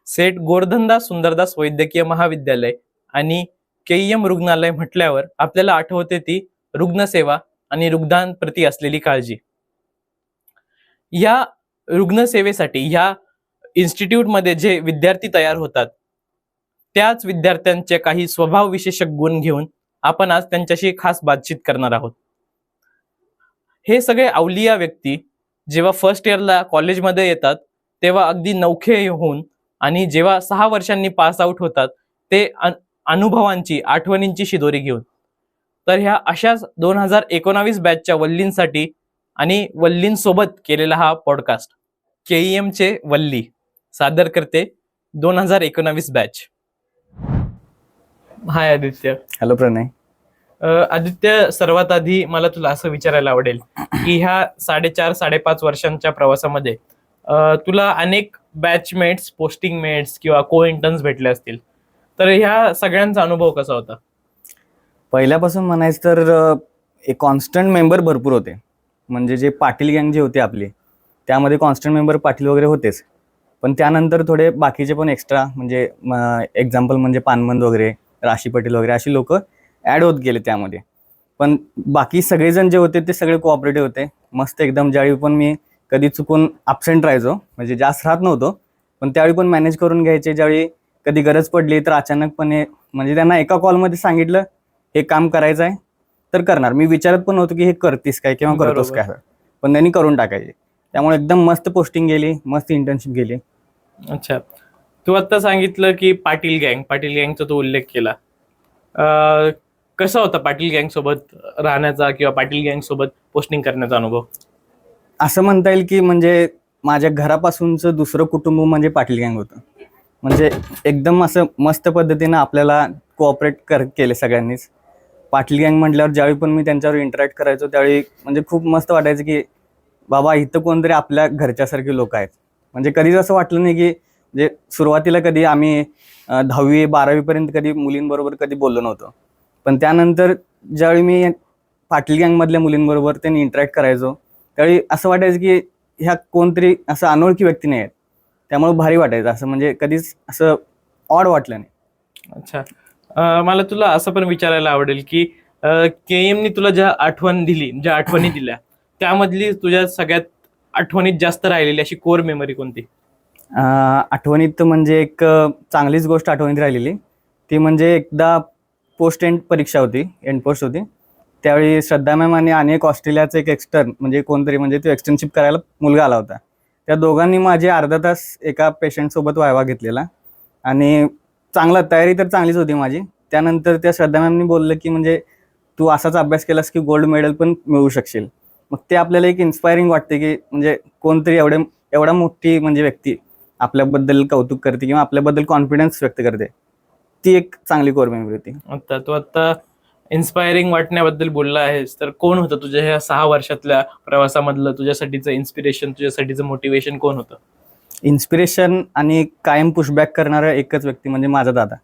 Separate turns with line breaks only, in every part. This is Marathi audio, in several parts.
सेठ गोरधनदास सुंदरदास वैद्यकीय महाविद्यालय आणि केईएम रुग्णालय म्हटल्यावर आपल्याला आठवते ती रुग्णसेवा आणि रुग्णांप्रती असलेली काळजी. या रुग्णसेवेसाठी ह्या इन्स्टिट्यूटमध्ये जे विद्यार्थी तयार होतात त्याच विद्यार्थ्यांचे काही स्वभाव विशेषक गुण घेऊन आपण आज त्यांच्याशी खास बातचीत करणार आहोत. हे सगळे अवलिया व्यक्ती जेव्हा फर्स्ट इयरला कॉलेजमध्ये येतात तेव्हा अगदी नवखे होऊन आणि जेव्हा 6 वर्षांनी पास आउट होतात ते अनुभवांची आठवणींची शिदोरी घेऊन. तर ह्या अशाच 2019 बॅचच्या वल्लींसाठी आणि वल्लींसोबत केलेला हा पॉडकास्ट केईएम चे वल्ली सादर करते 2019 बॅच. हाय आदित्य.
हॅलो प्रणय.
आदित्य, सर्वात आधी मला तुला असं विचारायला आवडेल की ह्या 4.5 वर्षांच्या प्रवासामध्ये तुला अनेक बॅचमेट्स, पोस्टिंग मेट्स किंवा को इंटर्न्स भेटले असतील, तर ह्या सगळ्यांचा अनुभव कसा होता?
पहिल्यापासून म्हणायचं तर एक कॉन्स्टंट मेंबर भरपूर होते. म्हणजे जे पाटील गँग जे होते आपले, त्यामध्ये कॉन्स्टंट मेंबर पाटील वगैरे होतेच. पण त्यानंतर थोडे बाकीचे पण एक्स्ट्रा, म्हणजे एक्झाम्पल म्हणजे पानमंद वगैरे, राशी पटेल वगैरे अशी लोक ॲड होत गेले त्यामध्ये. पण बाकी सगळेजण जे होते ते सगळे कोऑपरेटिव्ह होते. मस्त एकदम. ज्यावेळी पण मी कधी चुकून ॲब्सेंट राहायचो, म्हणजे जास्त राहत नव्हतो, पण त्यावेळी पण मॅनेज करून घ्यायचे. ज्यावेळी कधी गरज पडली तर अचानकपणे, म्हणजे त्यांना एका कॉलमध्ये सांगितलं हे काम करायचं आहे तर करणार. मी विचारत पण नव्हतो की हे करतीस काय किंवा करतोस काय, पण त्यांनी करून टाकायचे. त्यामुळे एकदम मस्त पोस्टिंग गेली, मस्त इंटर्नशिप गेली.
अच्छा, तू आता सांगितलं की पाटील गँगचा तू उल्लेख केला. कसा होता पाटील गँग सोबत राहण्याचा किंवा पाटील गँग सोबत पोस्टिंग करण्याचा अनुभव?
असं म्हणता येईल की म्हणजे माझ्या घरापासूनचं दुसरं कुटुंब म्हणजे पाटील गँग होतं. म्हणजे एकदम असं मस्त पद्धतीनं आपल्याला कोऑपरेट केले सगळ्यांनीच. पाटील गँग म्हटल्यावर ज्यावेळी पण मी त्यांच्यावर इंटरॅक्ट करायचो त्यावेळी म्हणजे खूप मस्त वाटायचं की बाबा इथं कोणतरी आपल्या घरच्यासारखे लोक आहेत. म्हणजे कधीच असं वाटलं नाही की, म्हणजे सुरुवातीला कधी आम्ही 10वी 12वीपर्यंत कधी मुलींबरोबर कधी बोललो नव्हतो. पण त्यानंतर ज्यावेळी मी पाटील गँगमधल्या मुलींबरोबर त्यांनी इंटरॅक्ट करायचो त्यावेळी असं वाटायचं की ह्या कोणतरी असं अनोळखी व्यक्ती नाही आहेत. त्यामुळे भारी वाटायचं. असं म्हणजे कधीच असं ऑड वाटलं नाही.
अच्छा, मला तुला असं पण विचारायला आवडेल की केएमनी तुला ज्या आठवणी दिल्या त्यामधली तुझ्या सगळ्यात आठवणीत जास्त राहिलेली अशी कोर मेमरी कोणती?
आठवणीत म्हणजे एक चांगलीच गोष्ट आठवणीत राहिलेली ती म्हणजे एकदा पोस्ट एंड परीक्षा होती, एंड पोस्ट होती. त्यावेळी श्रद्धा मॅम आणि एक ऑस्ट्रेलियाचं एक एक्सटर्न म्हणजे कोणतरी, म्हणजे तो एक्सटर्नशिप करायला मुलगा आला होता. त्या दोघांनी माझे अर्धा तास एका पेशंटसोबत वायवा घेतलेला आणि चांगला तयारी तर चांगलीच होती माझी. त्यानंतर त्या श्रद्धा मॅमनी बोललं की म्हणजे तू असाच अभ्यास केलास की गोल्ड मेडल पण मिळवू शकशील. मग ते आपल्याला एक इन्स्पायरिंग वाटते की म्हणजे कोणतरी एवढा मोठी म्हणजे व्यक्ती आपल्याबद्दल कौतुक करते किंवा आपल्याबद्दल कॉन्फिडन्स व्यक्त करते. ती एक चांगली कोर मेमरी होती.
आता इन्स्पायरिंग वाटण्याबद्दल बोलला आहेस, तर कोण होतं तुझ्या ह्या 6 वर्षातल्या प्रवासामधलं तुझ्यासाठीचं इन्स्पिरेशन, तुझ्यासाठीचं मोटिवेशन कोण होतं?
इन्स्पिरेशन आणि कायम पुशबॅक करणारा एकच व्यक्ती म्हणजे माझा दादा.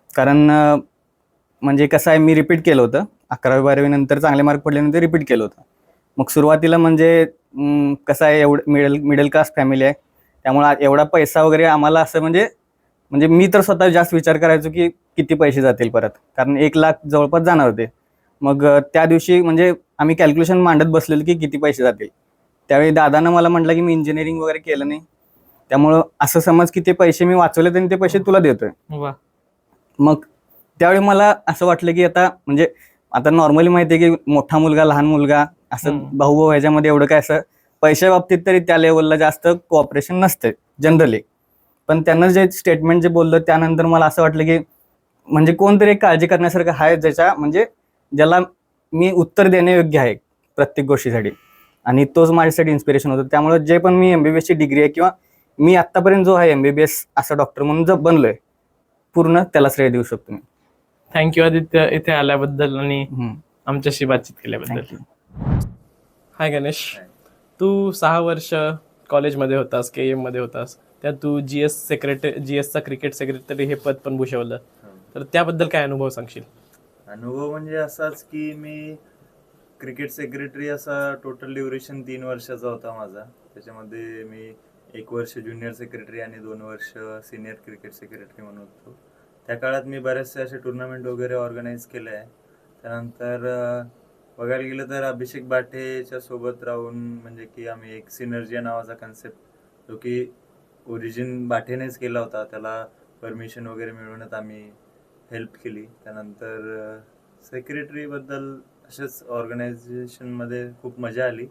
कारण म्हणजे कसं आहे, मी रिपीट केलं होतं 11वी 12वी नंतर चांगले मार्क पडल्यानंतर रिपीट केलं होतं. मग सुरुवातीला म्हणजे कसं आहे, एवढं मिडल क्लास फॅमिली आहे, त्यामुळे एवढा पैसा वगैरे आम्हाला असं म्हणजे मी तर स्वतः जास्त विचार करायचो की किती पैसे जातील परत, कारण 1,00,000 जवळपास जाणार होते. मग त्या दिवशी म्हणजे आम्ही कॅल्क्युलेशन मांडत बसलेलो की किती पैसे जातील. त्यावेळी दादानं मला म्हटलं की मी इंजिनिअरिंग वगैरे केलं नाही, त्यामुळं असं समज की ते पैसे मी वाचवले आणि ते पैसे तुला देतोय. मग त्यावेळी मला असं वाटलं की आता नॉर्मली माहिती आहे की मोठा मुलगा लहान मुलगा असं भाऊ ह्याच्यामध्ये एवढं काय असं पैशा बाबतीत तरी त्या लेवलला जास्त कोऑपरेशन नसते जनरली. पण त्यांना जे स्टेटमेंट जे बोललं त्यानंतर मला असं वाटलं की म्हणजे कोणतरी एक काळजी करण्यासारखं आहे, ज्याला मी उत्तर देणे योग्य आहे प्रत्येक गोष्टीसाठी, आणि तोच माझ्यासाठी इन्स्पिरेशन होतं. त्यामुळे जे पण मी MBBS ची डिग्री आहे किंवा मी आत्तापर्यंत जो आहे MBBS असा डॉक्टर म्हणून जो बनलोय, पूर्ण त्याला श्रेय देऊ शकतो मी.
थँक्यू आदित्य, इथे आल्याबद्दल आणि आमच्याशी बातचीत केल्याबद्दल. हाय गणेश, तू 6 वर्ष कॉलेजमध्ये होतास, KM मध्ये होतास, त्यात तू GSचा क्रिकेट सेक्रेटरी हे पद पण भूषवलं, तर त्याबद्दल काय अनुभव सांगशील?
अनुभव म्हणजे असाच की मी क्रिकेट सेक्रेटरी असा टोटल ड्युरेशन 3 वर्षाचा होता माझा. त्याच्यामध्ये मी 1 वर्ष ज्युनियर सेक्रेटरी आणि 2 वर्ष सिनियर क्रिकेट सेक्रेटरी म्हणून होतो. त्या काळात मी बरेचसे असे टुर्नामेंट वगैरे ऑर्गनाईज केले आहे. त्यानंतर बघायला गेलं तर अभिषेक बाठेच्या सोबत राहून म्हणजे की आम्ही एक सिनर्जी नावाचा कन्सेप्ट जो की ओरिजिन बाठेनेच केला होता, त्याला परमिशन वगैरे मिळवण्यात आम्ही हेल्प केली. त्यानंतर सेक्रेटरीबद्दल असेच ऑर्गनायझेशनमध्ये खूप मजा आली.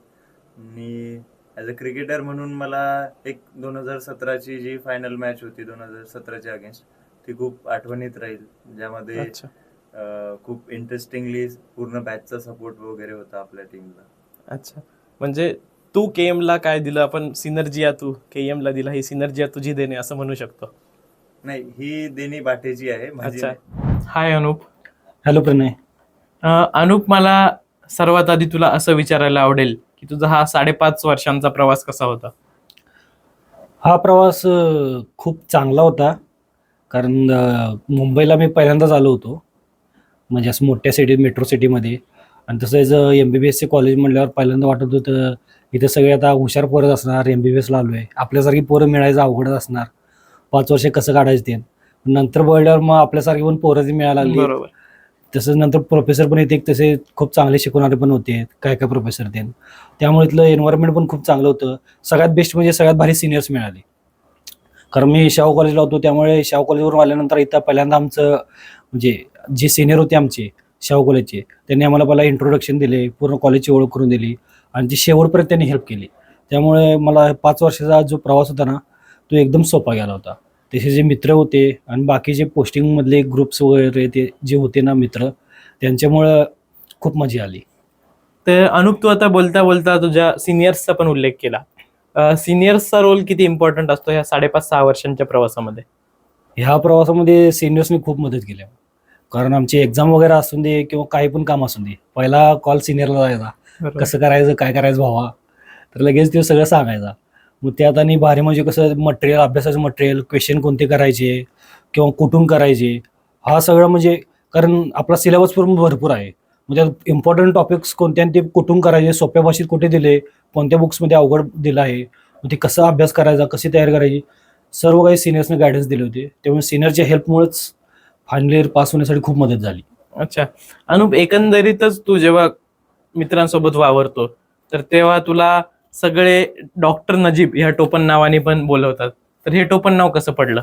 आणि ॲज अ क्रिकेटर म्हणून मला एक 2017ची जी फायनल मॅच होती 2017च्या अगेन्स्ट, ती खूप आठवणीत राहील, ज्यामध्ये
अच्छा
खूप इंटरेस्टिंगली पूर्ण बॅचचा सपोर्ट वगैरे होता आपल्या टीमला.
अच्छा. म्हणजे तू KM ला काय दिलं, आपण सिनर्जिया तू KM ला दिला, ही सिनर्जिया तुझी देणे असं म्हणू शकतो.
नाही, ही देणी बाटेची आहे, माझी
अच्छा.
नाही.
हाय अनूप.
हॅलो प्रणय.
अनूप, मला सर्वात आधी तुला असं विचारायला आवडेल की तुझा हा 5.5 वर्षांचा प्रवास कसा होता?
हा प्रवास खूप चांगला होता. कारण मुंबईला मी पहिल्यांदाच आलो होतो, म्हणजे असं मोठ्या मेट्रो सिटीमध्ये. आणि तसंच MBBSचे कॉलेज म्हटल्यावर पहिल्यांदा वाटत होतं इथं सगळे आता हुशार पोरं असणार, MBBSला आलो आहे, आपल्यासारखी पोरं मिळायचं अवघडच असणार, 5 वर्ष कसं काढायचं ते. नंतर बघल्यावर मग आपल्यासारखी पण पोरं ती मिळायला लागली.
बरोबर.
तसंच नंतर प्रोफेसर पण येते, तसे खूप चांगले शिकवणारे पण होते काय काय प्रोफेसर ते. त्यामुळे इथलं एन्व्हायरमेंट पण खूप चांगलं होतं. सगळ्यात बेस्ट म्हणजे सगळ्यात भारी सिनियर्स मिळाले. कारण मी शाहू कॉलेजला होतो, त्यामुळे शाहू कॉलेजवरून आल्यानंतर इथं पहिल्यांदा आमचं म्हणजे जे सिनियर होते आमचे शाहू कॉलेजचे, त्यांनी आम्हाला पहिला इंट्रोडक्शन दिले, पूर्ण कॉलेजची ओळख करून दिली आणि जी शेवटपर्यंत त्यांनी हेल्प केली. त्यामुळे मला 5 वर्षाचा जो प्रवास होता ना, तो एकदम सोपा गेला होता. तसे जे मित्र होते आणि बाकीचे पोस्टिंगमधले ग्रुप्स वगैरे ते जे होते ना मित्र, त्यांच्यामुळं खूप मजा आली.
तर अनूप, तू आता बोलता बोलता तुझ्या सिनियर्सचा पण उल्लेख केला. सिनियर्सचा रोल किती इम्पॉर्टंट असतो ह्या 5.5-6 वर्षांच्या प्रवासामध्ये?
ह्या प्रवासामध्ये सिनियर्सनी खूप मदत केली. कारण आमची एक्झाम वगैरे असून दे किंवा काही पण काम असून दे, पहिला कॉल सिनियरला जायचा,
बरोबर.
कसं करायचं काय करायचं भावा, तर लगेच ते सगळं सांगायचा. मग त्यात आणि भारी म्हणजे कसं मटेरियल, अभ्यासाचं मटेरियल, क्वेश्चन कोणते करायचे किंवा कुठून करायचे, हा सगळं म्हणजे कारण आपला सिलेबस पण भरपूर आहे. मग त्यात इम्पॉर्टंट टॉपिक्स कोणते आणि ते कुठून करायचे, सोप्या भाषेत कुठे दिले, कोणत्या बुक्समध्ये अवघड दिलं आहे, मग ते कसं अभ्यास करायचा, कशी तयार करायची, सर्व काही सिनियर्सने गायडन्स दिले होते. त्यामुळे सिनियरच्या हेल्पमुळेच फायनल इयर पास होण्यासाठी खूप मदत झाली.
अच्छा. अनूप, एकंदरीतच तू जेव्हा मित्रांसोबत वावरतो तर तेव्हा तुला सगळे डॉक्टर नजीब ह्या टोपण नावाने पण बोलवतात, तर हे टोपण नाव कसं पडलं?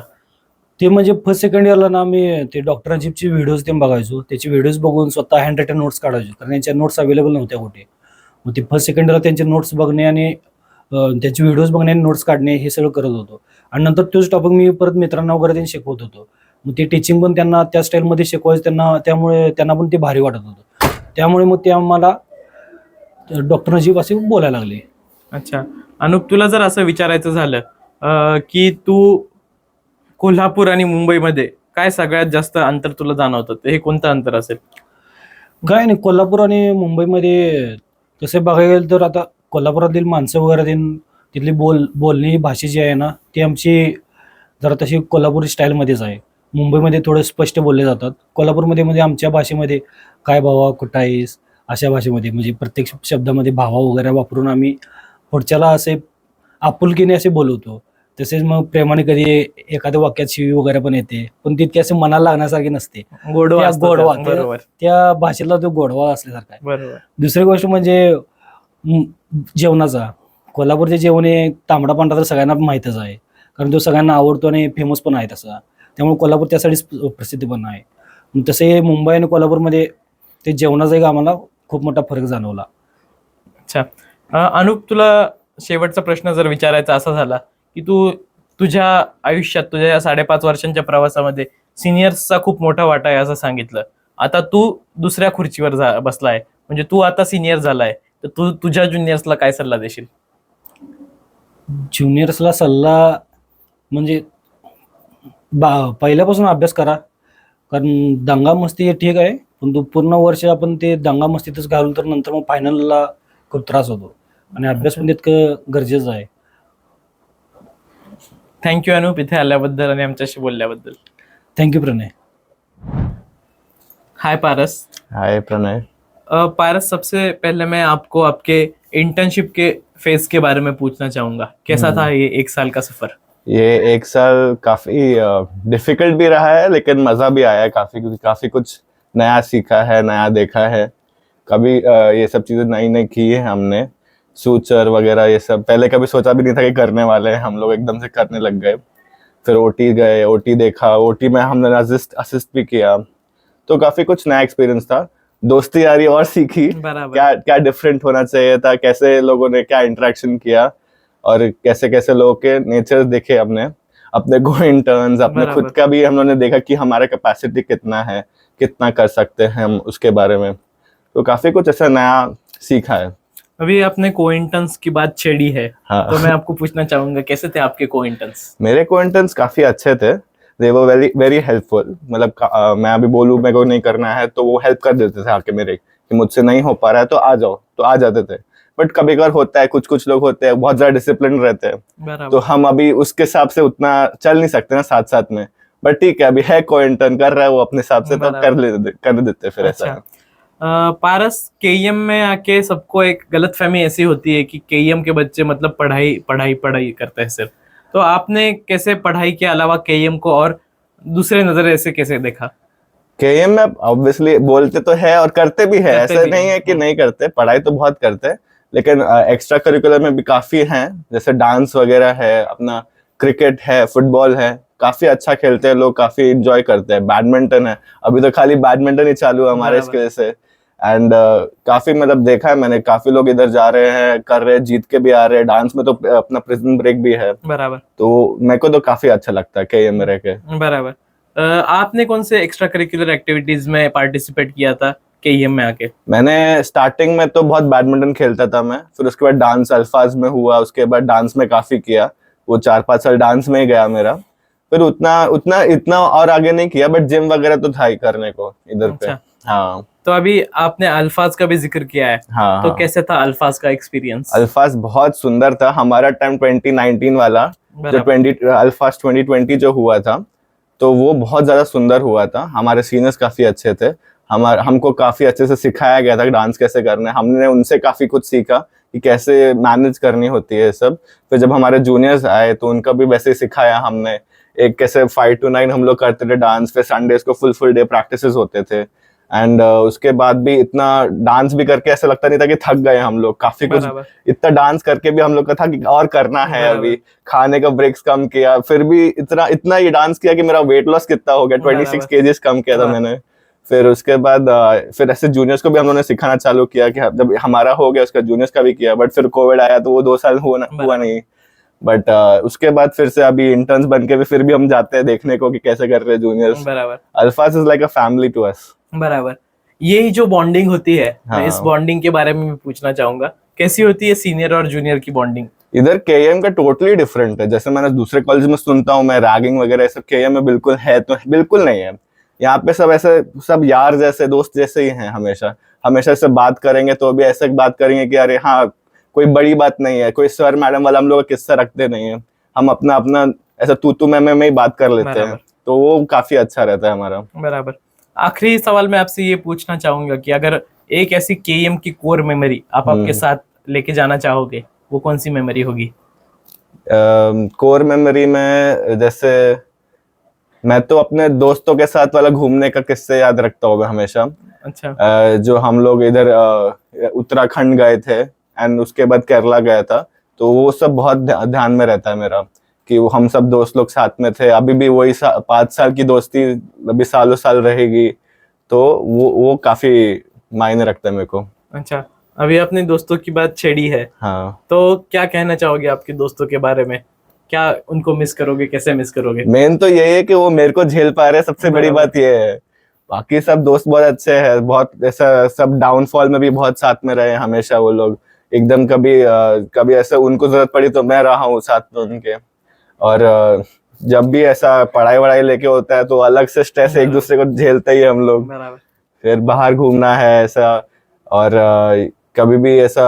ते म्हणजे फर्स्ट सेकंड इयरला ना मी ते डॉक्टर नजीबचे व्हिडिओज ते बघायचो, त्याचे व्हिडिओज बघून स्वतः हँड रायटर नोट्स काढायचो, कारण त्यांच्या नोट्स अवेलेबल नव्हत्या कुठे. मग ते फर्स्ट सेकंड इयरला त्यांचे नोट्स बघणे आणि त्यांचे व्हिडिओज बघणे आणि नोट्स काढणे हे सगळं करत होतो. आणि नंतर तोच टॉपिक मी परत मित्रांना वगैरे त्यांनी शिकवत होतो. मग ते टीचिंग पण त्यांना त्या स्टाईलमध्ये शिकवायचं त्यांना, त्यामुळे त्यांना पण ते भारी वाटत होतं. त्यामुळे मग ते आम्हाला डॉक्टर नजीब असे बोलायला लागले.
अच्छा. अनूप, तुला जर असं विचारायचं झालं की तू कोल्हापूर आणि मुंबईमध्ये काय सगळ्यात जास्त अंतर तुला जाणवतं, तर हे कोणतं अंतर असेल?
काय नाही, कोल्हापूर आणि मुंबईमध्ये तसे बघायला गेलं तर आता कोल्हापुरातील माणसं वगैरे तिथली बोलणी भाषा जी आहे ना, ती आमची जरा तशी कोल्हापुरी स्टाईलमध्येच आहे. मुंबईमध्ये थोडं स्पष्ट बोलले जातात. कोल्हापूरमध्ये म्हणजे आमच्या भाषेमध्ये काय भावा कुठं आहेस अशा भाषेमध्ये म्हणजे प्रत्येक शब्दामध्ये भावा वगैरे वापरून आम्ही पुढच्याला असे आपुलकीने असे बोलवतो. तसेच मग प्रेमाने कधी एखाद्या वाक्यात शिवी वगैरे पण येते, पण तितकी असे मनाला लागण्यासारखी नसते.
गोडवा
त्या
असतो
गोडवा,
त्यात. बरोबर
त्या भाषेतला तो गोडवा असल्यासारखा आहे.
बरोबर.
दुसरी गोष्ट म्हणजे जेवणाचा. कोल्हापूरचे जेवण हे तांबडा पांढरा तर सगळ्यांना माहीतच आहे, कारण तो सगळ्यांना आवडतो आणि फेमस पण आहे तसा. त्यामुळे कोल्हापूर त्यासाठीच प्रसिद्ध पण आहे. तसे मुंबई आणि कोल्हापूरमध्ये ते जेवणाचा एक आम्हाला खूप मोठा फरक जाणवला.
अच्छा. अनूप, तुला शेवटचा प्रश्न जर विचारायचा असा झाला की तू तुझ्या आयुष्यात तुझ्या या 5.5 वर्षांच्या प्रवासामध्ये सिनियर्सचा खूप मोठा वाटा आहे असं सांगितलं. आता तू दुसऱ्या खुर्चीवर बसलाय, म्हणजे तू आता सिनियर झालाय, तर तू तुझ्या ज्युनियर्सला काय सल्ला देशील?
ज्युनियर्सला सल्ला म्हणजे पहिल्यापासून अभ्यास करा, कारण दंगा मस्ती हे ठीक आहे, पण तो पूर्ण वर्ष आपण ते दंगा मस्तीतच घालून तर नंतर मग फायनलला खूप त्रास होतो आणि अभ्यास पण तितकं गरजेचं आहे.
थँक्यू अनूप, इथे आल्याबद्दल आणि आमच्याशी बोलल्याबद्दल.
थँक्यू प्रणय.
हाय पारस.
हाय प्रणय.
पारस, सबसे पहले मैं आपको आपके इंटर्नशिप के फेज के बारे में पूछना चाहूंगा, कैसा था ये 1 साल का सफर?
ये 1 साल काफी डिफिकल्ट भी रहा है, लेकिन मजा भी आया है काफी, क्योंकि काफी कुछ नया सीखा है, नया देखा है। कभी ये सब चीजें नई नई की है हमने, सूचर वगैरह ये सब पहले कभी सोचा भी नहीं था कि करने वाले हैं, हम लोग एकदम से करने लग गए। फिर ओटी गए, ओटी देखा, ओटी में हमने असिस्ट भी किया, तो काफी कुछ नया एक्सपीरियंस था। दोस्ती यारी और सीखी,
बराबर।
क्या क्या डिफरेंट होना चाहिए था, कैसे लोगों ने क्या इंटरेक्शन किया, और कैसे कैसे लोगों के नेचर देखे हमने, अपने गो इंटर्न्स, अपने
बराबर।
खुद का भी हम लोगों ने देखा कि हमारा कैपेसिटी कितना है, कितना कर सकते हैं हम उसके बारे में। तो काफी कुछ ऐसा नया सीखा है।
अभी आपने कोइंटन्स की बात छेड़ी है,
हाँ।
तो मैं आपको पूछना चाहूंगा कैसे थे आपके कोइंटन्स?
मेरे कोइंटर्न्स काफी अच्छे थे, दे वर वेरी वेरी हेल्पफुल। मतलब मैं अभी बोलूँ मेरे को नहीं करना है तो वो हेल्प कर देते थे आके मेरे, कि मुझसे नहीं हो पा रहा है तो आ जाओ, तो आ जाते थे। बट कभी कभार होता है, कुछ कुछ लोग होते हैं बहुत ज्यादा डिसिप्लिन रहते हैं, तो
बराबर।
हम अभी उसके हिसाब से उतना चल नहीं सकते ना साथ साथ में। बट ठीक है, अभी है कोई इंटर्न कर रहा है वो अपने हिसाब से, तो कर देते फिर ऐसा
अच्छा।
है।
पारस, केईएम में आके सबको एक गलतफहमी ऐसी होती है कि केईएम के बच्चे मतलब पढ़ाई पढ़ाई पढ़ाई करते हैं सिर्फ। तो आपने कैसे पढ़ाई के अलावा केईएम को और दूसरे नजरिए से कैसे देखा?
केएम में ऑब्वियसली बोलते तो है और करते भी है,
करते
ऐसा
भी
नहीं
हैं।
है कि नहीं करते, पढ़ाई तो बहुत करते हैं, लेकिन एक्स्ट्रा करिकुलर में भी काफी हैं, जैसे डांस वगैरह है, अपना क्रिकेट है, फुटबॉल है, काफी अच्छा खेलते हैं लोग, काफी इंजॉय करते हैं। बैडमिंटन है, अभी तो खाली बैडमिंटन ही चालू है हमारे
बराबर।
इसकी वजह से। एंड काफी मतलब देखा है मैंने, काफी लोग इधर जा रहे हैं, कर रहे हैं, जीत के भी आ रहे हैं। डांस में तो अपना प्रिजन ब्रेक भी है,
बराबर।
तो मेरे को तो काफी अच्छा लगता है केएम में रह के।
बराबर। आपने कौन से एक्स्ट्रा करिकुलर एक्टिविटीज में पार्टिसिपेट किया था केईएम में आके?
मैंने स्टार्टिंग में तो बहुत बैडमिंटन खेलता था मैं, फिर उसके बाद डांस अल्फाज में हुआ, उसके बाद डांस में काफी किया, वो 4-5 साल डांस में ही गया मेरा। फिर उतना उतना इतना और आगे नहीं किया, बट जिम वगैरह तो था ही करने को इधर पे।
अच्छा।
हाँ
तो अभी आपने अल्फाज का भी जिक्र किया है,
हाँ
तो
हाँ।
कैसे था अल्फाज का एक्सपीरियंस?
अल्फाज बहुत सुंदर था। हमारा टाइम 2019 वाला, जो
बराबर।
अल्फाज 2020 जो हुआ था, तो वो बहुत ज्यादा सुंदर हुआ था। हमारे सीनियर्स काफी अच्छे थे, हमको काफी अच्छे से सिखाया गया था कि डांस कैसे करना है। हमने उनसे काफी कुछ सीखा कि कैसे मैनेज करनी होती है सब। फिर जब हमारे जूनियर्स आए तो उनका भी वैसे ही सिखाया हमने, एक कैसे 5 to 9 हम लोग करते थे डांस। फिर संडेज को फुल डे प्रैक्टिसेस होते थे। एंड उसके बाद भी इतना डांस भी करके ऐसा लगता नहीं था कि थक गए हम लोग, काफी कुछ
बराबर।
इतना डांस करके भी हम लोग का था कि और करना है
बराबर।
अभी। खाने का ब्रेक्स कम किया, फिर भी इतना इतना ये डांस किया कि मेरा वेट लॉस कितना हो गया, 26
बराबर।
केजीज कम किया था
वाह।
मैंने। फिर उसके बाद फिर ऐसे जूनियर्स को भी हम लोगों ने सिखाना चालू किया कि जब हमारा हो गया उसका जूनियर्स का भी किया। बट फिर कोविड आया तो वो 2 साल हुआ
बराबर।
नहीं। बट उसके बाद फिर से अभी इंटर्न्स बन के भी फिर भी हम जाते हैं देखने को कि कैसे कर रहे हैं जूनियर्स।
बराबर।
Alfaaz is like a family to us.
बराबर। ये जो बॉन्डिंग होती है, मैं इस
हाँ।
बॉन्डिंग के बारे में भी पूछना चाहूंगा, कैसी होती है सीनियर और जूनियर की बॉन्डिंग?
इधर केएम का टोटली डिफरेंट है। जैसे मैंने दूसरे कॉलेज में सुनता हूँ मैं, रैगिंग वगैरह ये सब केएम में बिल्कुल है तो बिल्कुल नहीं है। यहाँ पे सब ऐसे सब यार जैसे, दोस्त जैसे ही हैं। हमेशा हमेशा से बात करेंगे तो भी ऐसे बात करेंगे कि अरे हाँ कोई बड़ी बात नहीं है, कोई सर मैडम वाला हम लोग का किस्सा रखते नहीं है। हम अपना अपना ऐसा तू मैं में ही बात कर लेते हैं,
बराबर।
तो वो काफी अच्छा रहता है हमारा।
बराबर। आखिरी सवाल मैं आपसे ये पूछना चाहूंगा कि अगर एक ऐसी केएम की कोर मेमोरी आप आपके साथ लेके जाना चाहोगे, वो कौन सी मेमोरी होगी?
कोर मेमोरी में जैसे मैं तो अपने दोस्तों के साथ वाला घूमने का किस्से याद रखता हूँ मैं हमेशा।
अच्छा।
जो हम लोग इधर उत्तराखंड गए थे एंड उसके बाद केरला गया था, तो वो सब बहुत ध्यान में रहता है मेरा कि वो हम सब दोस्त लोग साथ में थे। अभी भी वही 5 साल की दोस्ती अभी सालों साल रहेगी, तो वो काफी मायने रखता है मेरे को।
अच्छा, अभी आपने दोस्तों की बात छेड़ी है,
हाँ।
तो क्या कहना चाहोगे आपके दोस्तों के बारे में? क्या उनको मिस करोगे, कैसे मिस करोगे?
मेन तो यही है कि वो मेरे को झेल पा रहे हैं, सबसे बड़ी
बराबर।
बात ये है। बाकी सब दोस्त बहुत अच्छे हैं, बहुत ऐसा सब डाउनफॉल में भी बहुत साथ में रहे हमेशा वो लोग। एकदम कभी ऐसा उनको जरूरत पड़ी तो मैं रहा हूँ साथ में उनके। और जब भी ऐसा पढ़ाई वढ़ाई लेके होता है तो अलग से स्ट्रेस एक दूसरे को झेलते ही हम लोग।
बराबर।
फिर बाहर घूमना है ऐसा, और कभी भी ऐसा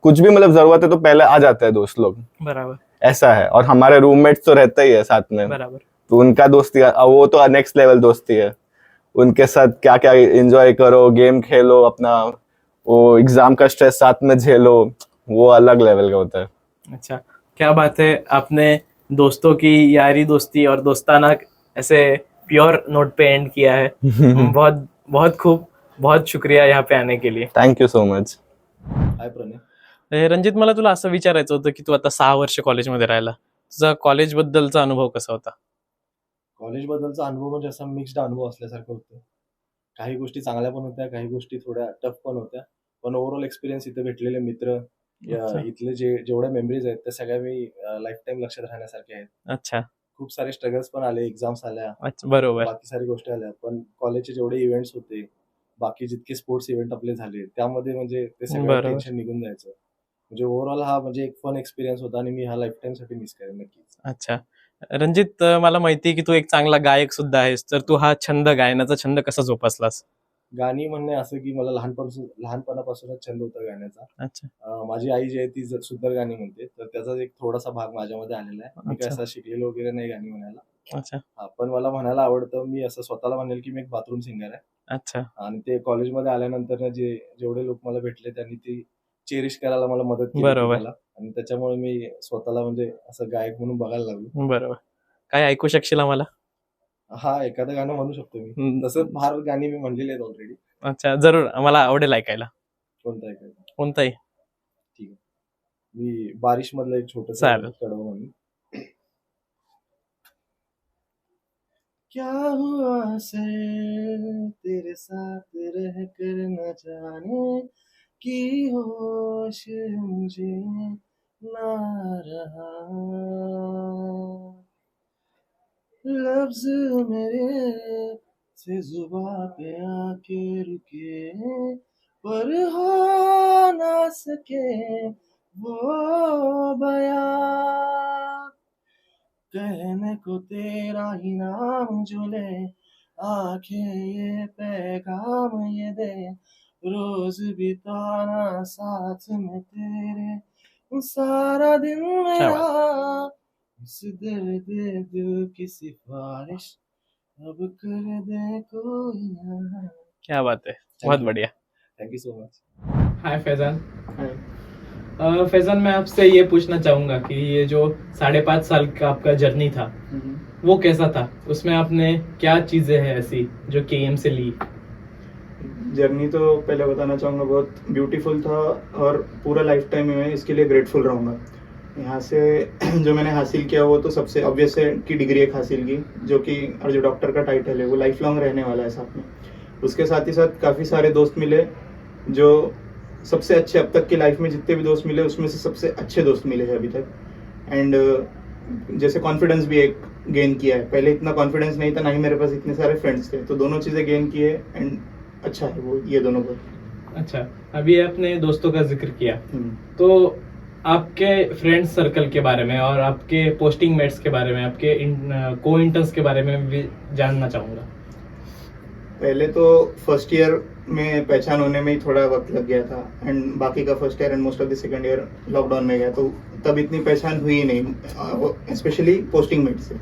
कुछ भी मतलब जरूरत है तो पहले आ जाते हैं दोस्त लोग,
बराबर।
ऐसा है। और हमारे रूममेट्स तो रहते ही है साथ में,
बराबर।
तो उनका दोस्ती वो तो नेक्स्ट लेवल दोस्ती है। उनके साथ क्या क्या एंजॉय करो, गेम खेलो अपना, वो एग्जाम का स्ट्रेस साथ में झेलो, वो अलग लेवल का होता है।
अच्छा, क्या बात है, आपने दोस्तों की यारी दोस्ती और दोस्ताना ऐसे प्योर नोट पे एंड किया है। बहुत बहुत खूब, बहुत शुक्रिया यहाँ पे आने के लिए।
Thank you so much.
Hi Pranay.
Ranjit, मला तुला असं विचारायचं होतं की तू आता 6 वर्ष कॉलेजमध्ये राहिला, तुझा कॉलेज बद्दलचा अनुभव कसा होता?
कॉलेजबद्दलचा अनुभव म्हणजे असा मिक्स्ड अनुभव असल्यासारखं होतं. काही गोष्टी चांगल्या पण होत्या, काही गोष्टी थोड्या टफ पण होत्या. पण ओव्हरऑल एक्सपिरियन्स, इथे भेटलेले मित्र,
अच्छा.
इथले जेवढ्या मेमरीज आहेत त्या सगळ्या मी लाईफ टाईम लक्षात राहण्यासारख्या आहेत.
अच्छा
खूप सारे स्ट्रगल्स पण आले, एक्झाम्स आल्या,
अच्छा, बरोबर.
बाकी सारी गोष्टी आल्या. पण कॉलेजचे जेवढे इव्हेंट्स होते, बाकी जितके स्पोर्ट्स इव्हेंट आपले झाले, त्यामध्ये म्हणजे ते सगळं
बरोबर.
टेन्शन निघून जायचं. म्हणजे ओव्हरऑल हा म्हणजे एक फन एक्सपिरियन्स होता आणि मी हा लाईफ टाईम साठी मिस करेन नक्कीच.
अच्छा रणजित, मला माहिती आहे की तू एक चांगला गायक सुद्धा आहेस, तर तू हा छंद, गायनाचा छंद कसा जोपासलास?
गाणी म्हणणे असं की मला लहानपणापासूनच छंद होता गाण्याचा.
अच्छा
माझी आई जी आहे ती सुंदर गाणी म्हणते, तर त्याचा एक थोडासा भाग माझ्यामध्ये आलेला आहे. मी काय
अच्छा.
असं शिकलेलो वगैरे नाही गाणी म्हणायला.
अच्छा
पण मला म्हणायला आवडतं. मी असं स्वतःला म्हणेल की मी एक बाथरूम सिंगर आहे.
अच्छा
आणि ते कॉलेजमध्ये आल्यानंतर जेवढे लोक मला भेटले त्यांनी ती चेरिश करायला मला मदत केली
बरोबर.
मला. आणि त्याच्यामुळे मी स्वतःला म्हणजे असं गायक म्हणून बघायला लागलो.
बरोबर. काय ऐकू शकशील आम्हाला?
हा, एखादं गाणं म्हणू शकतो मी.
हम्म.
तसं फार गाणी मी म्हणलेली आहेत ऑलरेडी.
अच्छा, जरूर, आम्हाला आवडेल ऐकायला.
कोणतं ऐकायचं?
कोणताही.
मी बारिश मधलं एक छोटस
चालेल.
कडवं म्हणून. क्या हुआ से तेरे साथ रह कर न जाने की होश मुझे ना रहा. लफ्ज मेरे से जुबां पे आके रुके, पर हो ना सके वो बयां. कहने को तेरा ही नाम जो ले, आंखें ये पैगाम ये दे, रोज बिताना साथ में तेरे सारा दिन मेरा. इस दर्द दिल की सिफारिश अब कर दे कोई ना.
क्या बात है, बहुत बढ़िया.
Thank you so much.
Hi Faizan. Faizan, मैं आपसे ये पूछना चाहूंगा कि ये जो 5.5 साल का आपका जर्नी था, वो कैसा था? उसमें आपने क्या चीजें हैं ऐसी जो केएम से ली?
जर्नी तो पहले बताना चाहूँगा बहुत ब्यूटीफुल था और पूरा लाइफ टाइम मैं इसके लिए ग्रेटफुल रहूँगा. यहाँ से जो मैंने हासिल किया वो तो सबसे ऑब्वियस है कि डिग्री एक हासिल की, जो कि और जो डॉक्टर का टाइटल है वो लाइफ लॉन्ग रहने वाला है साथ में. उसके साथ ही साथ काफ़ी सारे दोस्त मिले, जो सबसे अच्छे अब तक की लाइफ में जितने भी दोस्त मिले उसमें से सबसे अच्छे दोस्त मिले हैं अभी तक. एंड जैसे कॉन्फिडेंस भी एक गेन किया है. पहले इतना कॉन्फिडेंस नहीं था, ना ही मेरे पास इतने सारे फ्रेंड्स थे, तो दोनों चीज़ें गेन किए एंड अच्छा है वो ये दोनों को.
अच्छा, अभी आपने दोस्तों का जिक्र किया, तो आपके फ्रेंड्स सर्कल के बारे में और आपके पोस्टिंग मेट्स के बारे में, आपके को इंटर्न्स के बारे में भी जानना चाहूँगा.
पहले तो फर्स्ट ईयर में पहचान होने में ही थोड़ा वक्त लग गया था एंड बाकी का first year end most of the second year lockdown में गया, तो तब इतनी पहचान हुई ही नहीं, स्पेशली पोस्टिंग मेट से.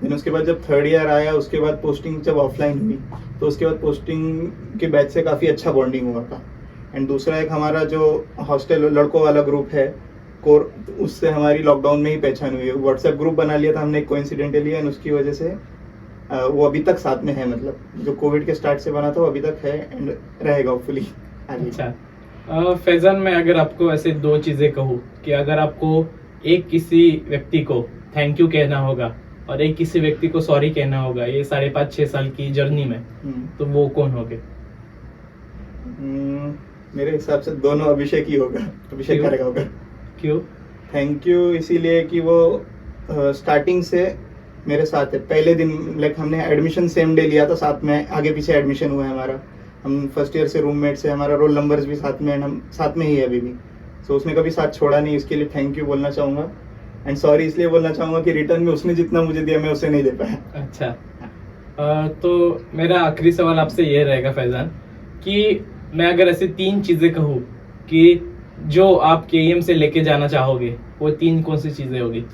देन उसके बाद जब थर्ड ईयर आया, उसके बाद पोस्टिंग जब ऑफलाइन हुई, तो उसके बाद पोस्टिंग के बैच से काफ़ी अच्छा बॉन्डिंग हुआ था. एंड दूसरा एक हमारा जो हॉस्टल लड़कों वाला ग्रुप है कोर, उससे हमारी लॉकडाउन में ही पहचान हुई है. व्हाट्सएप ग्रुप बना लिया था हमने कोइंसिडेंटली एंड उसकी वजह से वो अभी तक साथ में है. मतलब जो कोविड के स्टार्ट से बना था वो अभी तक है एंड रहेगा होपफुली.
अच्छा फैजान, मैं अगर आपको ऐसे 2 चीजें कहूँ कि अगर आपको एक किसी व्यक्ति को थैंक यू कहना होगा और एक किसी व्यक्ति को सॉरी कहना होगा ये 5.5-6 साल की जर्नी में, तो वो कौन होगे?
मेरे हिसाब से दोनों अभिषेक ही होगा. अभिषेक
क्यों?
करेगा होगा.
क्यों?
थैंक यू इसीलिए कि वो स्टार्टिंग से मेरे साथ है. पहले दिन लाइक हमने एडमिशन सेम डे लिया था, साथ में आगे पीछे एडमिशन हुआ है हमारा. हम फर्स्ट ईयर से रूममेट से, हमारा रोल नंबर्स भी साथ में, हम साथ में ही है अभी भी. सो उसने कभी साथ छोड़ा नहीं, इसके लिए थैंक यू बोलना चाहूँगा. एंड सॉरी इसलिए बोलना चाहूँगा कि रिटर्न में उसने जितना मुझे दिया मैं उसे नहीं दे पाया.
अच्छा, तो मेरा आखिरी सवाल आपसे ये रहेगा फैजान कि मैं अगर ऐसे 3 चीजें कहूँ कि जो आप केएम से लेके जाना चाहोगे, वो 3 कौन सी चीजें होगी?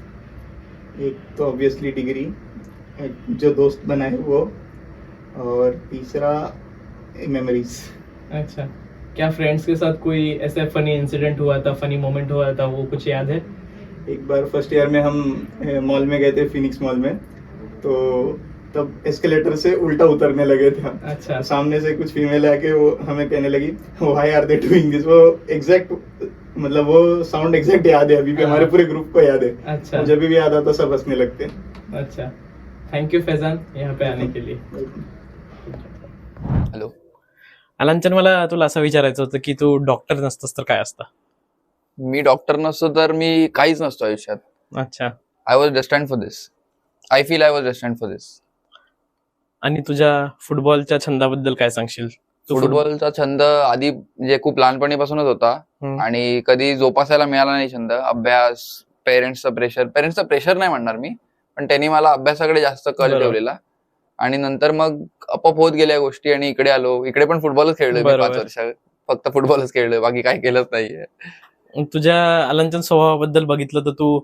एक तो ऑब्वियसली डिग्री, जो दोस्त बनाए वो, और तीसरा मेमोरीज.
अच्छा, क्या फ्रेंड्स के साथ कोई ऐसा फनी इंसिडेंट हुआ था, फनी मोमेंट हुआ था, वो कुछ याद है?
एक बार फर्स्ट ईयर में हम मॉल में गए थे, फिनिक्स मॉल में, तो तब एस्केलेटर से उल्टा उतरने लगे थे हम।
अच्छा।
सामने से कुछ फीमेल आके वो हमें कहने लगी व्हाई आर दे डूइंग दिस, वो एग्जैक्ट मतलब वो साउंड एग्जैक्ट याद है अभी भी, हमारे पूरे ग्रुप को याद है।
अच्छा।
जब भी याद आता सब हंसने लगते हैं।
अच्छा, थँक यू फैजान यहाँ पे आने के लिए.
हॅलो.
अलांचन, मला तुला असं विचारायचं होतं की तू डॉक्टर नसतंस तर काय असतं?
मी डॉक्टर नसतो तर मी काहीच नसतो आयुष्यात.
अच्छा.
I was destined for this. I feel I was destined for this.
आणि तुझ्या फुटबॉलच्या छंदाबद्दल काय सांगशील? तू
फुटबॉलचा छंद आधी म्हणजे खूप लहानपणीपासूनच होता
हम्म.
आणि कधी जोपासायला मिळाला नाही छंद. अभ्यास, पेरेंट्सचं प्रेशर नाही म्हणणार मी, पण त्यांनी मला अभ्यासाकडे जास्त कल
बरोबर.
ठेवलेला आणि नंतर मग आपोआप होत गेल्या गोष्टी आणि इकडे आलो. इकडे पण फुटबॉलच खेळलोय मी
बरोबर.
5 वर्ष. फक्त फुटबॉलच खेळलोय, बाकी काही केलंच नाहीये.
तुझ्या अलांचन स्वभावाबद्दल बघितलं तर तू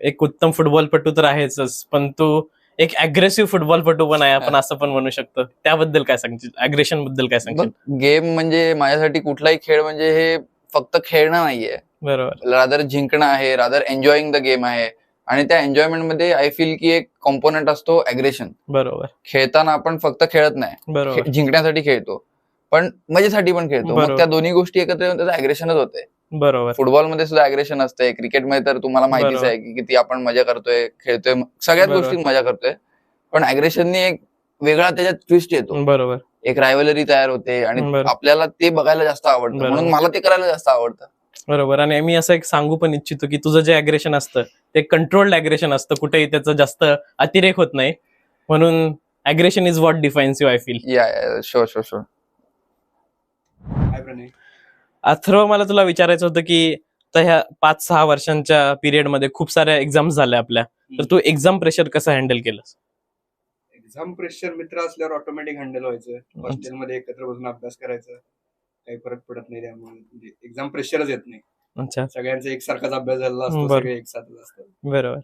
एक उत्तम फुटबॉलपटू तर आहेच, पण तू एक अग्रेसिव्ह फुटबॉलपटू पण आहे, आपण असं पण म्हणू शकतो. त्याबद्दल काय सांगशील? अग्रेशन बद्दल काय सांगशील?
गेम म्हणजे माझ्यासाठी कुठलाही खेळ म्हणजे हे फक्त खेळणं नाहीये,
बरोबर.
रादर जिंकणं आहे, रादर एन्जॉईंग द गेम आहे. आणि त्या एन्जॉयमेंट मध्ये आय फील की एक कॉम्पोनंट असतो अग्रेशन.
बरोबर.
खेळताना आपण फक्त खेळत नाही,
बरोबर.
जिंकण्यासाठी खेळतो, पण मजेसाठी पण खेळतो.
बरोबर.
मग त्या दोन्ही गोष्टी एकत्र येऊन त्याचं अग्रेशनच होते.
बरोबर.
फुटबॉलमध्ये सुद्धा अग्रेशन असते, क्रिकेटमध्ये तर तुम्हाला माहितीच
बरोबर.
आहे की किती आपण मजा करतोय, खेळतोय, सगळ्याच
बरोबर.
गोष्टीत मजा करतोय. पण अग्रेशनने एक वेगळा त्याच्यात ट्विस्ट येतो,
बरोबर.
एक रायव्हलरी तयार होते आणि
बरोबर.
आपल्याला ते बघायला जास्त आवडतं.
बरोबर.
म्हणून मला ते करायला जास्त आवडतं.
बरोबर. आणि मी असं एक सांगू पण इच्छितो की तुझं जे अग्रेशन असतं ते कंट्रोल्ड अग्रेशन असतं, कुठेही त्याचं जास्त अतिरेक होत नाही. म्हणून aggression is what defines you, I feel.
या शुअर.
हाय प्रणय.
अथर्व, मला तुला विचारायचं होतं की आता ह्या 5-6 वर्षांच्या पिरियडमध्ये खूप साऱ्या एक्झाम्स झाल्या आपल्या, तर तू एक्झाम प्रेशर कसं हँडल केलंस?
एक्झाम प्रेशर मित्र असल्यावर ऑटोमॅटिक हँडल व्हायचं. हॉस्टेलमध्ये एकत्र बसून अभ्यास करायचं, काही फरक पडत नाही. त्यामुळे म्हणजे एक्झाम प्रेशरच येत नाही.
अच्छा.
सगळ्यांचा एकसारखाच अभ्यास झालेला असतो,
बरं.
सगळे एकसाथच असतात.
बरोबर.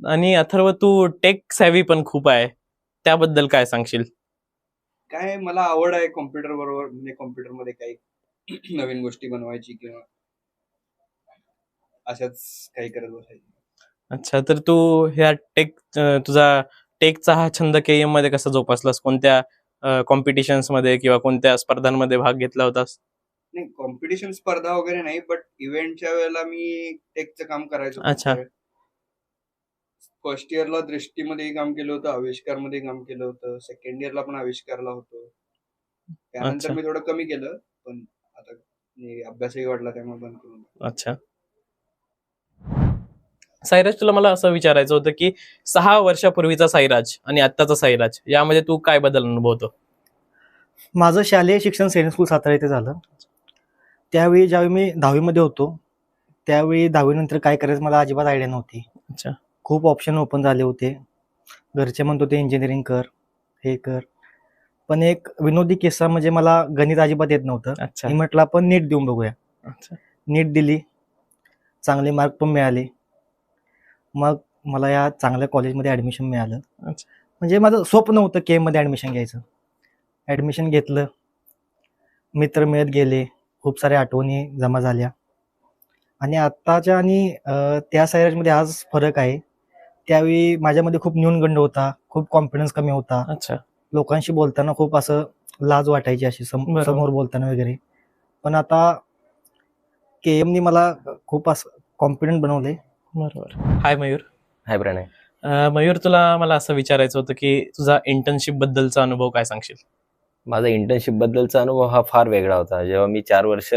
आणि अथर्व, तू टेक सॅव्ही पण खूप आहे, त्याबद्दल काय सांगशील?
काय मला आवड आहे कॉम्प्युटर बरोबर, म्हणजे कॉम्प्युटरमध्ये काही नवीन गोष्टी बनवायची किंवा अशाच काही करत बसायची.
अच्छा, तर तू ह्या तुझा टेकचा हा छंद केएम मध्ये कसा जोपासलास? कोणत्या कॉम्पिटिशन्स मध्ये किंवा कोणत्या स्पर्धांमध्ये भाग घेतला होतास?
नाही, कॉम्पिटिशन स्पर्धा वगैरे नाही, बट इव्हेंटच्या वेळेला मी टेकचं काम करायचो.
अच्छा.
फर्स्ट इयरला दृष्टीमध्येही काम केलं होतं, आविष्कारमध्ये काम केलं होतं. सेकंड इयरला पण आविष्कारला होतो. त्यानंतर
अच्छा.
मी थोडं कमी केलं, पण आता अभ्यासही वाढला त्यामुळे बंद करून टाकलं.
अच्छा. साईराज, तुला मला असं विचारायचं होतं की 6 वर्षापूर्वीचा साईराज आणि आत्ताचा साईराज यामध्ये तू काय बदल अनुभवतो?
माझं शालेय शिक्षण सैनिक स्कूल सातारा इथे झालं. त्यावेळी ज्यावेळी मी 10वी होतो, त्यावेळी 10वी काय करायचं मला अजिबात आयडिया नव्हती.
अच्छा.
खूप ऑप्शन ओपन झाले होते. घरचे म्हणत होते इंजिनिअरिंग कर, हे कर. पण एक विनोदी किस्सा म्हणजे मला गणित अजिबात येत नव्हतं.
अच्छा.
मी म्हटलं आपण नीट देऊन बघूया.
अच्छा.
नीट दिली, चांगले मार्क पण मिळाले. मग मला या चांगल्या कॉलेजमध्ये ॲडमिशन मिळालं.
अच्छा.
म्हणजे माझं स्वप्न होतं केमध्ये ॲडमिशन घ्यायचं. ॲडमिशन घेतलं, मित्र मिळत गेले, खूप साऱ्या आठवणी जमा झाल्या. आणि आत्ताच्या आणि त्या सायराजमध्ये आज फरक आहे. त्यावेळी माझ्यामध्ये खूप न्यूनगंड होता, खूप कॉन्फिडन्स कमी होता.
अच्छा.
लोकांशी बोलताना खूप असं लाज वाटायची अशी
बरोबर.
समोर बोलताना वगैरे. पण आता केएमनी मला खूप असं कॉन्फिडंट बनवले.
बरोबर. हाय मयूर.
हाय प्रणय.
मयूर, तुला मला असं विचारायचं होतं की तुझा इंटर्नशिप बद्दलचा अनुभव काय सांगशील?
माझा इंटर्नशिप बद्दलचा अनुभव हा फार वेगळा होता. जेव्हा मी 4 वर्ष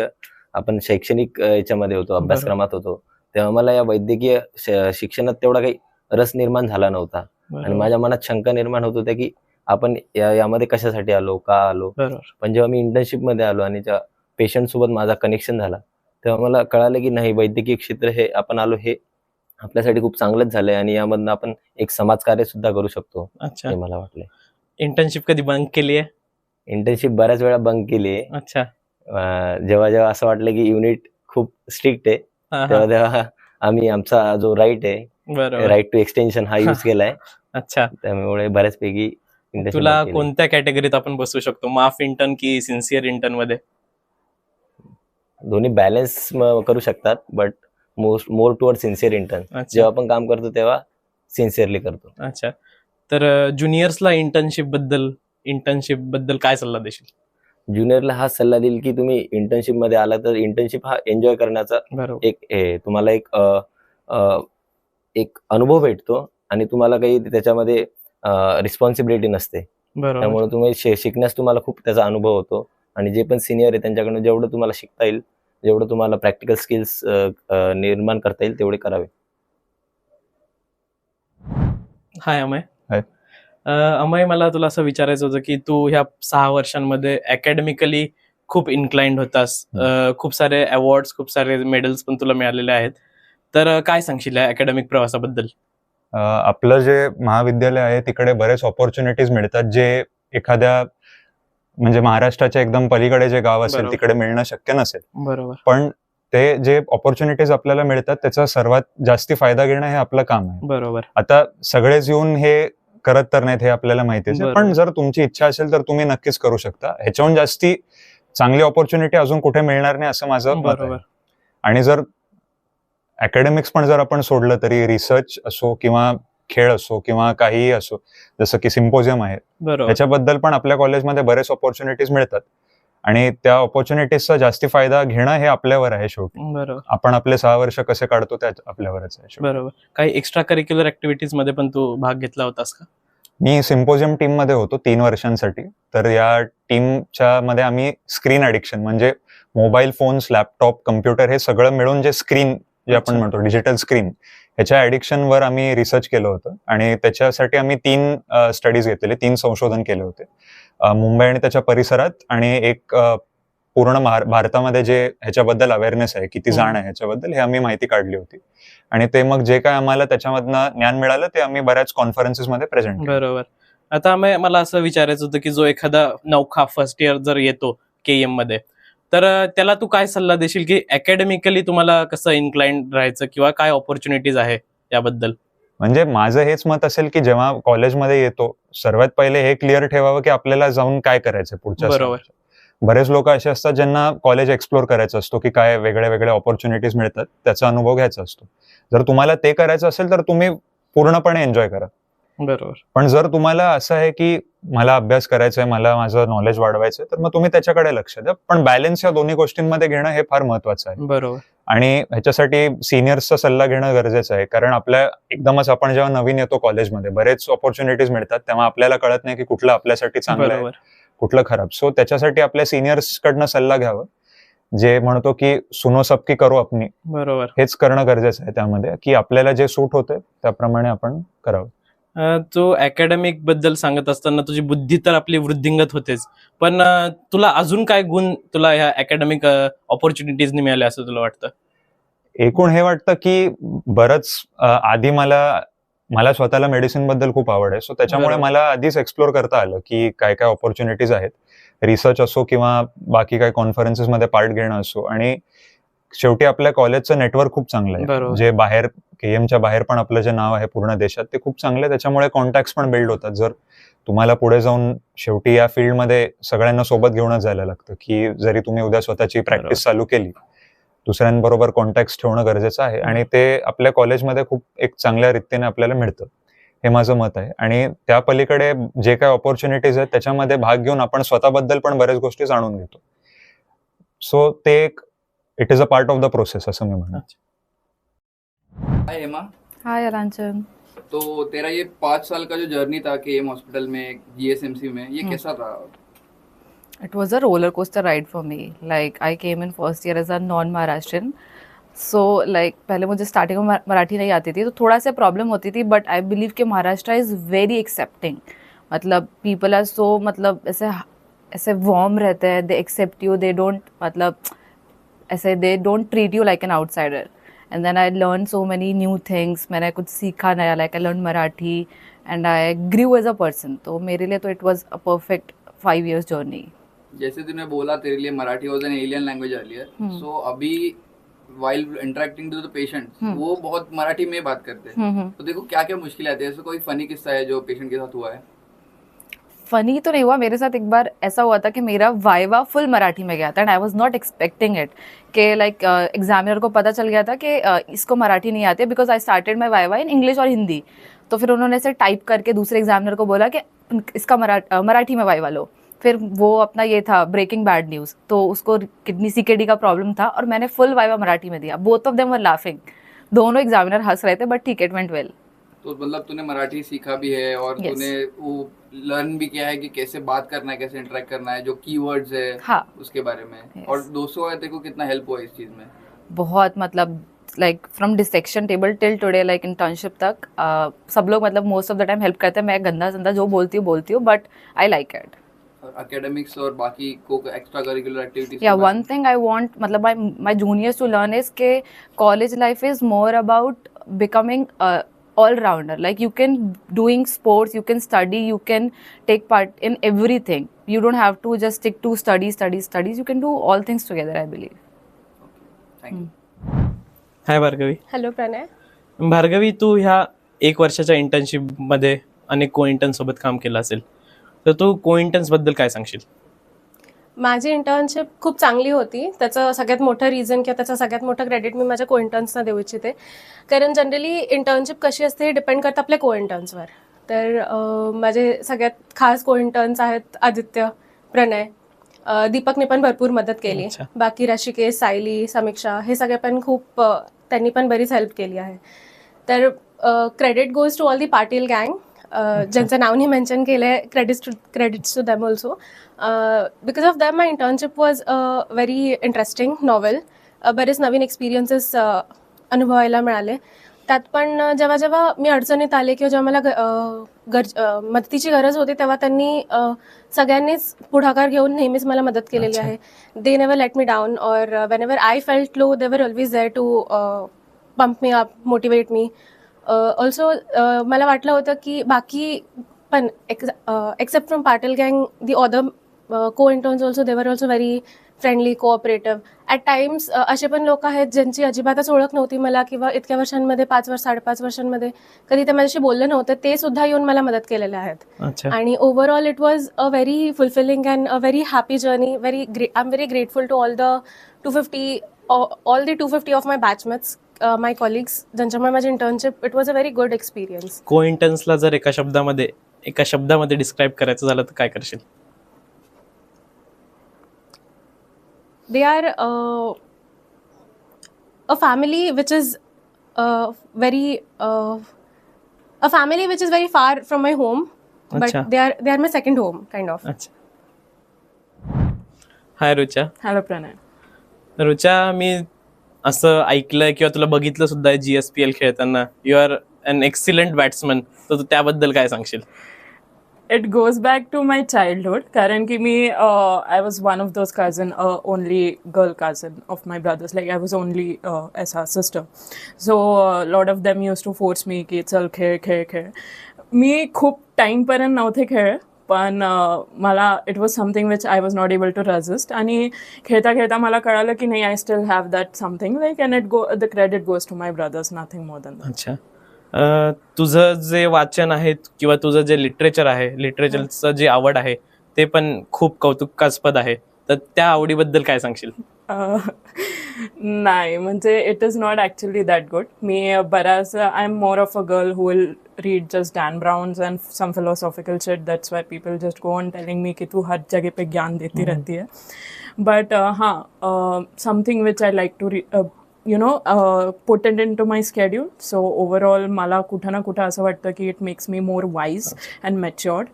आपण शैक्षणिक याच्यामध्ये होतो, अभ्यासक्रमात होतो, तेव्हा मला या वैद्यकीय शिक्षणात तेवढा काही रस निर्माण झाला नव्हता. आणि माझ्या मनात शंका निर्माण होत होत्या की आपण यामध्ये कशासाठी आलो, का आलो.
बरोबर.
पण जेव्हा मी इंटर्नशिप मध्ये आलो आणि जेव्हा पेशंट सोबत माझा कनेक्शन झाला, तेव्हा मला कळालं की नाही, वैद्यकीय क्षेत्र हे आपण आलो हे आपल्यासाठी खूप चांगलंच झालंय आणि यामधनं आपण एक समाजकार्य सुद्धा करू शकतो.
अच्छा.
हे मला वाटलंय.
इंटर्नशिप कधी बंक केली आहे?
इंटर्नशिप बऱ्याच वेळा बंक केली आहे.
अच्छा.
जेव्हा असं वाटलं की युनिट खूप स्ट्रिक्ट आहे, तेव्हा आम्ही आमचा जो राईट आहे,
बरोबर,
राईट टू एक्सटेन्शन हा यूज केलाय.
अच्छा.
त्यामुळे बऱ्याचपैकी
तुला कोणत्या कॅटेगरीत आपण बसू शकतो, माफ इंटर्न की सिन्सिअर इंटर्न मध्ये?
दोन्ही बॅलन्स करू शकतात, but more toward sincere intern.
अच्छा
जेव्हा आपण काम करतो तेव्हा सिन्सिअरली करतो.
अच्छा. तर ज्युनियर्सला इंटर्नशिप बद्दल काय सल्ला देशील?
ज्युनियरला हा सल्ला देईल की तुम्ही इंटर्नशिप मध्ये आला तर इंटर्नशिप हा एन्जॉय करण्याचा
बरोबर.
तुम्हाला एक अनुभव भेटतो आणि तुम्हाला काही त्याच्यामध्ये रिस्पॉन्सिबिलिटी नसते.
बरोबर.
त्यामुळे तुम्ही शिकण्यास तुम्हाला खूप त्याचा अनुभव होतो आणि जे पण सिनियर आहे त्यांच्याकडून जेवढं तुम्हाला शिकता येईल, जेवढं तुम्हाला प्रॅक्टिकल स्किल्स निर्माण करता येईल तेवढे करावे.
हाय अमय.
हाय.
अमय, मला तुला असं विचारायचं होतं की तू ह्या 6 वर्षांमध्ये अकॅडमिकली खूप इन्क्लाइंड होतास. खूप सारे अवॉर्ड्स, खूप सारे मेडल्स पण तुला मिळालेले आहेत. तर काय सांगशील या अकॅडमिक प्रवासाबद्दल?
आपलं जे महाविद्यालय आहे तिकडे बरेच ऑपॉर्च्युनिटीज मिळतात, जे एखाद्या म्हणजे महाराष्ट्राच्या एकदम पलीकडे जे गाव असेल
बरोबर.
तिकडे मिळणं शक्य नसेल.
बरोबर.
पण ते जे ऑपॉर्च्युनिटीज आपल्याला मिळतात त्याचा सर्वात जास्ती फायदा घेणं हे आपलं काम आहे.
बरोबर.
आता सगळेच येऊन हे करत तर नाहीत हे आपल्याला माहितीच आहे, पण
बरोबर.
जर तुमची इच्छा असेल तर तुम्ही नक्कीच करू शकता. ह्याच्याहून जास्ती चांगली ऑपॉर्च्युनिटी अजून कुठे मिळणार नाही असं माझं मत आहे.
बरोबर.
आणि जर अकॅडमिक्स पण जर आपण सोडलं तरी रिसर्च असो किंवा खेळ असो किंवा काहीही असो, जसं की सिम्पोजियम आहे,
बरोबर.
त्याच्याबद्दल पण आपल्या कॉलेजमध्ये बरेच ऑपॉर्च्युनिटीज मिळतात आणि त्या ऑपॉर्च्युनिटीजचा जास्ती फायदा घेणं हे आपल्यावर आहे. शेवटी
बरोबर.
आपण आपले 6 वर्ष कसे काढतो त्या आपल्यावरच आहे शेवटी.
बरोबर. काही एक्स्ट्रा करिक्युलर ऍक्टिव्हिटीज मध्ये पण तू भाग घेतला होतास का?
मी सिम्पोजियम टीम मध्ये होतो 3 वर्षांसाठी. तर या टीमच्या मध्ये आम्ही स्क्रीन ॲडिक्शन म्हणजे मोबाईल फोन्स, लॅपटॉप, कम्प्युटर हे सगळं मिळून जे स्क्रीन जे आपण
अच्छा.
म्हणतो डिजिटल स्क्रीन, ह्याच्या ॲडिक्शनवर आम्ही रिसर्च केलं होतं आणि त्याच्यासाठी आम्ही 3 स्टडीज घेतलेले, 3 संशोधन केले होते. मुंबई आणि त्याच्या परिसरात आणि एक पूर्ण भारतामध्ये जे ह्याच्याबद्दल अवेअरनेस आहे, किती जाण आहे ह्याच्याबद्दल, हे आम्ही माहिती काढली होती. आणि ते मग जे काय आम्हाला त्याच्यामधनं ज्ञान मिळालं ते आम्ही बऱ्याच कॉन्फरन्सेसमध्ये प्रेझेंट केलं.
बरोबर. आता मला असं विचारायचं होतं की जो एखादा नवखा फर्स्ट इयर जर येतो केएम मध्ये, तर त्याला तू काय सल्ला देशील की अकॅडमिकली तुम्हाला कसं इन्क्लाइंड राहायचं किंवा काय ऑपॉर्च्युनिटीज आहे याबद्दल?
म्हणजे माझं हेच मत असेल की जेव्हा कॉलेजमध्ये येतो सर्वात पहिले हे क्लिअर ठेवावं की आपल्याला जाऊन काय करायचं पुढच्या
बरोबर.
वर्षात. बरेच लोक असे असतात ज्यांना कॉलेज एक्सप्लोर करायचं असतो की काय वेगळ्या वेगळ्या ऑपॉर्च्युनिटीज मिळतात, त्याचा अनुभव घ्यायचा असतो. जर तुम्हाला ते करायचं असेल तर तुम्ही पूर्णपणे एन्जॉय करा.
बरोबर.
पण जर तुम्हाला असं आहे की मला अभ्यास करायचा आहे, मला माझं नॉलेज वाढवायचं आहे, तर मग तुम्ही त्याच्याकडे लक्ष द्या. पण बॅलन्स या दोन्ही गोष्टींमध्ये घेणं हे फार महत्वाचं आहे.
बरोबर.
आणि ह्याच्यासाठी सिनियर्सचा सल्ला घेणं गरजेचं आहे, कारण एकदमच आपण जेव्हा नवीन येतो कॉलेजमध्ये बरेच ऑपॉर्च्युनिटीज मिळतात, तेव्हा आपल्याला कळत नाही की कुठलं आपल्यासाठी चांगलं आहे,
बरोबर.
कुठलं खराब. सो त्याच्यासाठी आपल्या सिनियर्स कडनं सल्ला घ्यावा. जे म्हणतो की सुनो सबकी करो अपनी,
बरोबर.
हेच करणं गरजेचं आहे त्यामध्ये, की आपल्याला जे सूट होतंय त्याप्रमाणे आपण करावं.
तो अकॅडमिक बद्दल सांगत असताना तुझी बुद्धी तर आपली वृद्धिंगत होतेच, पण तुला अजून काय गुण तुला ह्या अकॅडमिक ऑपॉर्च्युनिटीजनी मिळाले असं तुला वाटतं?
एकूण हे वाटतं की बरंच आधी मला स्वतःला मेडिसिन बद्दल खूप आवड आहे. सो त्याच्यामुळे
बरोबर.
मला आधीच एक्सप्लोर करता आलं की काय काय ऑपॉर्च्युनिटीज आहेत, रिसर्च असो किंवा बाकी काही कॉन्फरन्सेसमध्ये पार्ट घेणं असो. आणि शेवटी आपल्या कॉलेजचं नेटवर्क खूप चांगलं आहे,
बरोबर.
जे बाहेर केएमच्या बाहेर पण आपलं जे नाव आहे पूर्ण देशात ते खूप चांगलं आहे. त्याच्यामुळे कॉन्टॅक्ट्स पण बिल्ड होतात. जर तुम्हाला पुढे जाऊन शेवटी या फील्डमध्ये सगळ्यांना सोबत घेऊनच जायला लागतं, की जरी तुम्ही उद्या स्वतःची प्रॅक्टिस चालू केली, दुसऱ्यांबरोबर कॉन्टॅक्ट्स ठेवणं गरजेचं आहे आणि ते आपल्या कॉलेजमध्ये खूप एक चांगल्या रीतीने आपल्याला मिळतं, हे माझं मत आहे. आणि त्या पलीकडे जे काय ऑपॉर्च्युनिटीज आहेत त्याच्यामध्ये भाग घेऊन आपण स्वतःबद्दल पण बऱ्याच गोष्टी जाणून घेतो. सो ते it is a part of the process असं मी म्हणेन.
हाय हेमा।
हाय अलांचन।
तो तेरा ये 5 साल का जो जर्नी था केएम हॉस्पिटल में, जीएसएमसी में, ये कैसा रहा?
It was a roller coaster ride for me. Like I came in first year as a non-Maharashtrian. So like पहले मुझे स्टार्टिंग में मराठी नहीं आती थी तो थोड़ा सा प्रॉब्लम होती थी, बट आई बिलीव कि महाराष्ट्र इज़ वेरी एक्सेप्टिंग. मतलब पीपल आर सो मतलब ऐसे वार्म रहते हैं, they accept you, they don't मतलब ऐसे they don't treat you like an outsider. And then I learn so many new things. मैंने कुछ सीखा नया, like I learn Marathi and I grew as a person. तो मेरे लिए तो it was a perfect 5 years journey.
जैसे तूने बोला तेरे लिए Marathi was an alien language earlier, so अभी while interacting to the patients वो बहुत मराठी में बात करते हैं. तो देखो क्या क्या मुश्किलें आती है, ऐसा कोई फनी किस्सा है जो पेशेंट के साथ हुआ है?
फनी तो नहीं हुआ, मेरे साथ एक बार ऐसा हुआ था कि मेरा वाइवा फुल मराठी में गया था and I was not expecting it कि लाइक एग्जामिनर को पता चल गया था कि इसको मराठी नहीं आती, because I started my viva in English और हिंदी। तो फिर उन्होंने ऐसे टाइप करके दूसरे एग्जामिनर को बोला कि इसका मराठी में वाइवा लो। फिर वो अपना ये था ब्रेकिंग बैड न्यूज़, तो उसको किडनी सीकेडी का प्रॉब्लम था और मैंने फुल वाइवा मराठी में दिया। Both of them were laughing, दोनों एग्जामिनर हंस रहे थे, बट ठीक इट वेंट वेल।
तो मतलब तूने मराठी सीखा भी है और
Yes.
तूने वो लर्न भी किया है कि कैसे बात करना है, कैसे इंटरेक्ट करना है, जो कीवर्ड्स है
हाँ।
उसके बारे में।
Yes.
और दोस्तों का तेरे को कितना हेल्प हुआ इस चीज में?
बहुत, मतलब like from dissection table till today, like internship तक सब लोग मतलब most of the time help करते हैं। मैं गंदा संदा जो बोलती हूँ but I like it.
Academics और बाकी को extra curricular activities?
Yeah, one thing I want, मतलब my juniors to learn is K college life is more about becoming all rounder. Like you can doing sports, you can study, you can take part in everything. You don't have to just stick to studies. You can do all things together, I believe.
Thank you.
Hi Bhargavi.
Hello Pranay.
Bhargavi, तू ह्या 1 वर्षाच्या इंटर्नशिपमध्ये अनेक को इंटर्न सोबत काम केलं असेल, तर तू को इंटर्न्स बद्दल काय सांगशील?
माझी इंटर्नशिप खूप चांगली होती. त्याचं सगळ्यात मोठं रिझन किंवा त्याचं सगळ्यात मोठं क्रेडिट मी माझ्या को इंटर्न्सना देऊ इच्छिते. कारण जनरली इंटर्नशिप कशी असते हे डिपेंड करतं आपल्या को इंटर्न्सवर. तर माझे सगळ्यात खास को इंटर्न्स आहेत आदित्य, प्रणय, दीपकने पण भरपूर मदत केली. बाकी ऋषिकेश, सायली, समीक्षा हे सगळे पण खूप त्यांनी पण बरीच हेल्प केली आहे. तर credit goes to all the Patil गँग, ज्यांचं नाव नाही मेन्शन केलं आहे. Credits to them also. Because of them my internship was very interesting, novel. बरेच नवीन एक्सपिरियन्सेस अनुभवायला मिळाले. त्यात पण जेव्हा जेव्हा मी अडचणीत आले किंवा जेव्हा मला मदतीची गरज होती तेव्हा त्यांनी सगळ्यांनीच पुढाकार घेऊन नेहमीच मला मदत केलेली आहे. They never let me down, और whenever I felt low they were always there to pump me up, motivate me. Also मला वाटलं होतं की बाकी पण एक्सेप्ट फ्रॉम पाटील गँग, दी अदर को interns also they were also very friendly, cooperative. At times असे पण लोक आहेत ज्यांची अजिबातच ओळख नव्हती मला, किंवा इतक्या वर्षांमध्ये 5-5.5 वर्षांमध्ये कधी ते माझ्याशी बोलले नव्हते, ते सुद्धा येऊन मला मदत केलेले आहेत. आणि overall it was a very fulfilling and a very happy journey. I am very grateful to all the 250 of my batchmates, my colleagues, ज्यांच्यामुळे माझी internship it was a very good experience.
को इंटर्न्सला जर एका शब्दामध्ये डिस्क्राईब करायचं झालं तर काय करशील?
They are a family which is very far from my home, but they are my second home kind of.
Hi Rucha.
Hello Pranay.
Rucha, मी असं ऐकलंय किंवा तुला बघितलं सुद्धा GSPL खेळताना. You are an excellent batsman, तर तू त्याबद्दल काय सांगशील?
It goes back to my childhood, कारण की मी I was one of those cousin, only girl cousin of my brothers. Like I was only एसा sister. So lot of them used to force me की चल खेळ. मी खूप टाईमपर्यंत नव्हते खेळ, पण मला it was something which I was not able to resist. आणि खेळता मला कळालं की नाही, I still have that something like, and the credit goes to my brothers, nothing more than that.
अच्छा. तुझं जे वाचन आहे किंवा तुझं जे लिटरेचर आहे, लिटरेचरचं जे आवड आहे ते पण खूप कौतुकास्पद आहे, तर त्या आवडीबद्दल काय सांगशील?
नाही, म्हणजे it is not actually that good. मी बऱ्याच I am more of a girl who will read just Dan Browns and some philosophical shit. That's why people just go on telling me की तू हर जगह पे ज्ञान देती रहती है. But something which I like to put it into my schedule. So overall मला कुठं ना कुठं असं वाटतं की it makes me more wise and matured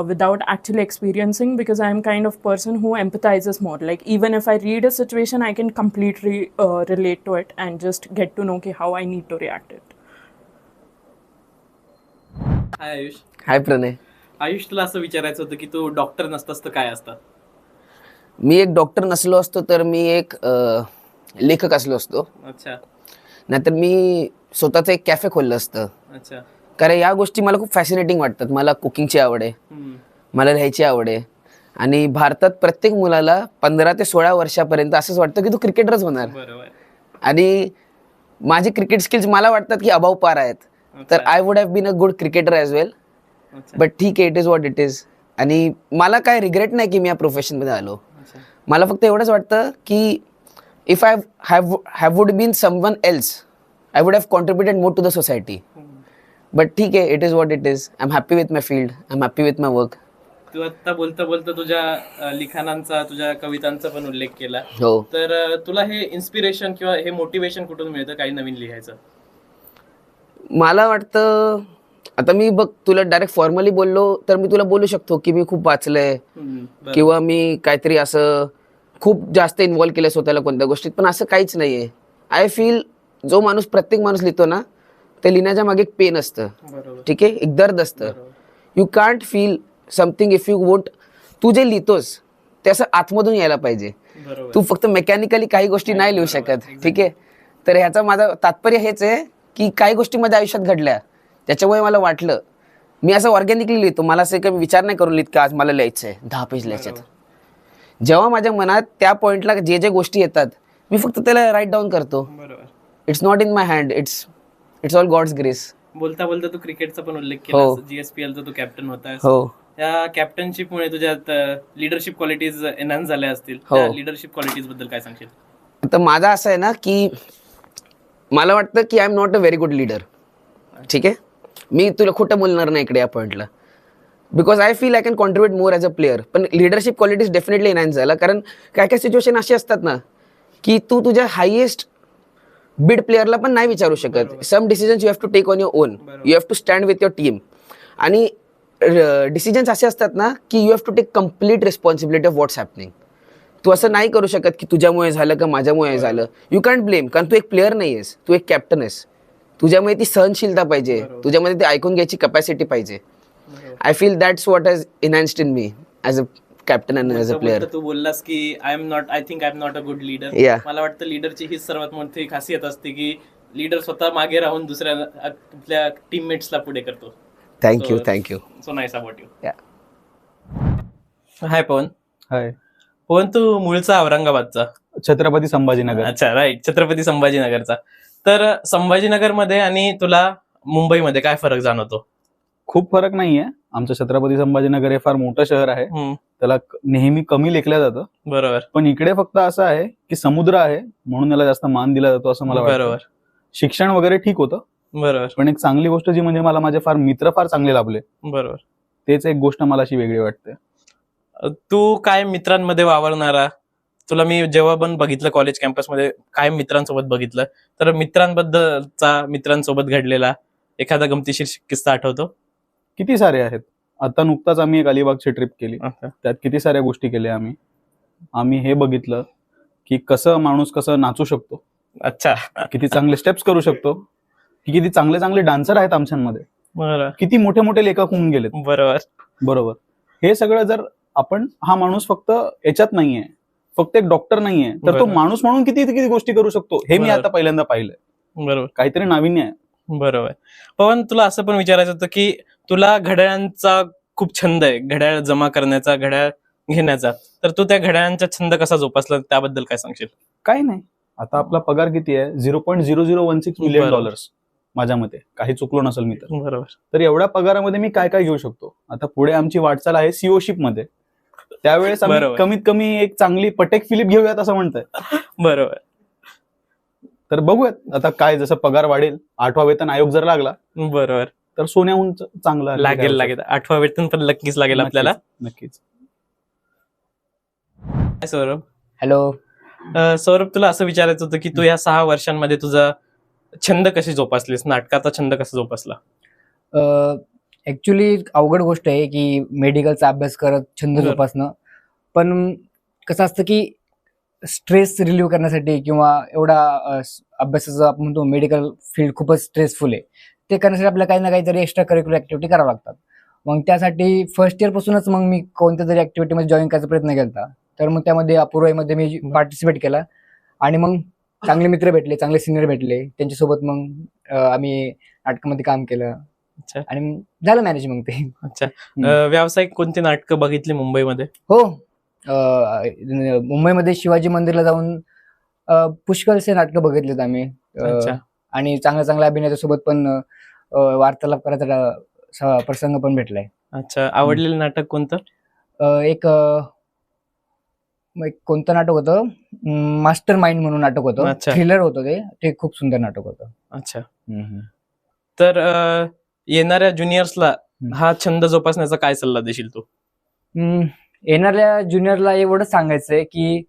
without actually experiencing, because I am kind of person who empathizes more. Like even if I read a situation, I can completely relate to it and just get to know how I need to react it.
हाय आयुष.
हाय प्रणय.
आयुष, तुला असं विचारायचं होतं की तू डॉक्टर नसतास तर काय असतं?
मी एक डॉक्टर नसलो असतो तर मी एक लेखक असलो असतो.
अच्छा.
नाहीतर मी स्वतःचं एक कॅफे खोललं असतं.
अच्छा.
कारण या गोष्टी मला खूप फॅसिनेटिंग वाटतात. मला कुकिंगची आवड आहे, मला लिहायची आवड आहे. आणि भारतात प्रत्येक मुलाला 15 ते 16 वर्षापर्यंत असंच वाटतं की तू क्रिकेटरच होणार. आणि माझे क्रिकेट स्किल्स मला वाटतात की अबाव पार आहेत. तर I would have been a good cricketer as well. But ठीक आहे, it is what it is. आणि मला काय रिग्रेट नाही की मी या प्रोफेशनमध्ये आलो. मला फक्त एवढंच वाटतं की if I have would been someone else I would have contributed more to the society. But ठीक आहे, it is what it is. I am happy with my field, I am happy with my work.
तू आता बोलता बोलता तुझ्या लिखाणांचा, तुझ्या कवितांचा पण उल्लेख केला.
हो.
तर तुला हे इन्स्पिरेशन किंवा हे मोटिवेशन कुठून मिळतं काही नवीन लिहायचं?
मला वाटतं आता मी बघ तुला डायरेक्ट फॉर्मली बोललो तर मी तुला बोलू शकतो की मी खूप वाचलंय किंवा मी काहीतरी असं खूप जास्त इन्व्हॉल्व केलंय स्वतःला कोणत्या गोष्टीत, पण असं काहीच नाहीये. आय फील जो माणूस, प्रत्येक माणूस लिहितो ना, ते लिहिण्याच्या मागे एक पेन असतं. ठीक आहे, एक दर्द असतं. You can't feel something if you won't. तू जे लिहितोस ते असं आतमधून यायला पाहिजे. तू फक्त मेकॅनिकली काही गोष्टी नाही लिहू शकत. ठीक आहे, तर ह्याचा माझं तात्पर्य हेच आहे की काही गोष्टी माझ्या आयुष्यात घडल्या, त्याच्यामुळे मला वाटलं मी असं ऑर्गॅनिकली लिहितो. मला असं काही विचार नाही करून लिहित की आज मला लिहायचं आहे 10 पेज लिहायचे. जेव्हा माझ्या मनात त्या पॉइंटला जे जे गोष्टी येतात मी फक्त त्याला राईट डाऊन करतो. It's not in my hand, it's all God's grace.
बोलता बोलता तू क्रिकेटचा पण उल्लेख
हो.
केला. GSPLचा तू कॅप्टन होतास.
हो.
त्या कॅप्टनशिपमुळे तुझ्यात लिडरशिप क्वालिटीज एनहान्स झाल्या असतील.
हो.
त्या लिडरशिप क्वालिटीज बद्दल काय सांगशील?
आता माझं असं आहे ना की मला वाटतं की I am not a very good leader. ठीक आहे, मी तुला खोटं बोलणार नाही इकडे या पॉईंटला, because I feel I can contribute more as a player. पण लिडरशिप क्वालिटीज डेफिनेटली एनहान्स झाला, कारण काय काय सिच्युएशन अशी असतात ना की तू तुझ्या हायेस्ट बिड प्लेअरला पण नाही विचारू शकत. Some decisions you have to take on your own. You have to stand with your team. आणि डिसिजन्स असे असतात ना की you have to take complete responsibility of what's happening. तू असं नाही करू शकत की तुझ्यामुळे झालं का माझ्यामुळे झालं. यू कॅन्ट ब्लेम, कारण तू एक प्लेअर नाही आहेस, तू एक कॅप्टन आहेस. तुझ्यामध्ये ती सहनशीलता पाहिजे, तुझ्यामध्ये ती ऐकून घ्यायची कॅपॅसिटी पाहिजे. I feel that's what has enhanced in me as a captain and as a player.
तू बोललास की I think I am not a good leader.
Yeah.
मला वाटतं लीडरची हीच सर्वात मोठी खासियत असते की लीडर स्वतः मागे राहून दुसऱ्या आपल्या टीममेट्सला पुढे करतो.
Thank you.
So nice about you.
Yeah.
हाय पवन.
हाय.
पवन, तू मूळचा औरंगाबादचा?
छत्रपती संभाजीनगर.
अच्छा, राईट, छत्रपती संभाजीनगरचा. तर संभाजीनगरमध्ये आणि तुला मुंबईमध्ये काय फरक जाणवतो?
खूप फरक नाहीये. आमचं छत्रपती संभाजीनगर हे फार मोठं शहर आहे, त्याला नेहमी कमी लेखलं जातं.
बरोबर.
पण इकडे फक्त असं आहे की समुद्र आहे म्हणून याला जास्त मान दिला जातो असं मला वाटतं.
बरोबर.
शिक्षण वगैरे ठीक होतं.
बरोबर.
पण एक चांगली गोष्ट जी म्हणजे मला माझे मित्र फार चांगले लाभले.
बरोबर.
तेच एक गोष्ट मला अशी वेगळी वाटते.
तू काय मित्रांमध्ये वावरणारा, तुला मी जेव्हा पण बघितलं कॉलेज कॅम्पसमध्ये कायम मित्रांसोबत बघितलं, तर मित्रांसोबत घडलेला एखादा गमतीशीर किस्सा आठवतो?
किती सारे आहेत. आता नुकताच आम्ही एक अलिबागची ट्रिप केली, त्यात किती साऱ्या गोष्टी केल्या आम्ही हे बघितलं की माणूस कसं नाचू शकतो.
अच्छा.
किती चांगले स्टेप्स करू शकतो, किती चांगले चांगले डान्सर आहेत आमच्यामध्ये, किती मोठे मोठे लेखक होऊन गेलेत. बरोबर. हे सगळं जर आपण, हा माणूस फक्त याच्यात नाहीये, फक्त एक डॉक्टर नाहीये, तर तो माणूस म्हणून किती किती गोष्टी करू शकतो हे मी आता पहिल्यांदा पाहिलंय.
बरोबर.
काहीतरी नाविन्य आहे.
बरोबर. पवन, तुला असं पण विचारायचं होतं की तुला घड्याळांचा खूप छंद आहे, घड्याळ जमा करण्याचा, घड्याळ घेण्याचा, तर तू त्या घड्याळांचा छंद कसा जोपासला त्याबद्दल काय सांगशील?
काही नाही. आता आपला पगार किती आहे? $0.0016 मिलियन माझ्या मते, काही चुकलो नसेल मी तर.
बरोबर.
तर एवढ्या पगारामध्ये मी काय काय घेऊ शकतो? आता पुढे आमची वाटचाल आहे सीओशिप मध्ये, त्यावेळेस आम्ही कमीत कमी एक चांगली पटेक फिलिप घेऊयात असं म्हणतंय.
बरोबर.
तर बघूयात आता काय, जसं पगार वाढेल, 8वा वेतन आयोग जर लागला,
बरोबर,
तर सोन्याहून चांगला
लागेल. 8वा वेतन पण नक्कीच लागेल आपल्याला.
नक्कीच.
सौरभ.
हॅलो.
सौरभ, तुला असं विचारायचं होतं की तू या 6 वर्षांमध्ये तुझा छंद कशी जोपासलीस, नाटकाचा छंद कसा जोपासला?
ऍक्च्युली अवघड गोष्ट आहे की मेडिकलचा अभ्यास करत छंद जोपासणं, पण कसं असतं की स्ट्रेस रिलीव्ह करण्यासाठी किंवा एवढा अभ्यासाचं आपण म्हणतो मेडिकल फील्ड खूपच स्ट्रेसफुल आहे, ते करण्यासाठी आपल्याला काही ना काहीतरी एक्स्ट्रा करिक्युलर ऍक्टिव्हिटी करावं लागतात. मग त्यासाठी फर्स्ट इयर पासूनच मग मी कोणत्या तरी ऍक्टिव्हिटीमध्ये जॉईन करायचा प्रयत्न केला. तर मग त्यामध्ये अपूर्वाईमध्ये मी पार्टिसिपेट केला आणि मग चांगले मित्र भेटले, चांगले सिनियर भेटले, त्यांच्यासोबत मग आम्ही नाटकामध्ये काम केलं आणि झालं मॅनेज मग ते.
अच्छा. व्यावसायिक कोणती नाटकं बघितली मुंबईमध्ये?
हो, मुंबईमध्ये शिवाजी मंदिरला जाऊन पुष्कळसे नाटकं बघितलेत आम्ही आणि चांगल्या चांगल्या अभिनेत्यासोबत पण वार्तालाप करायचा
प्रसंग पण भेटलाय.
अच्छा, आवडलेलं नाटक कोणतं?
एक कोणतं नाटक होतं, मास्टर माइंड म्हणून नाटक होतं,
अच्छा.
थ्रिलर होतं ते खूप सुंदर नाटक होतं.
अच्छा. तर येणाऱ्या ज्युनियर्सला हा छंद जोपासण्याचा काय सल्ला देशील तू?
येणाऱ्या ज्युनियरला एवढंच सांगायचंय की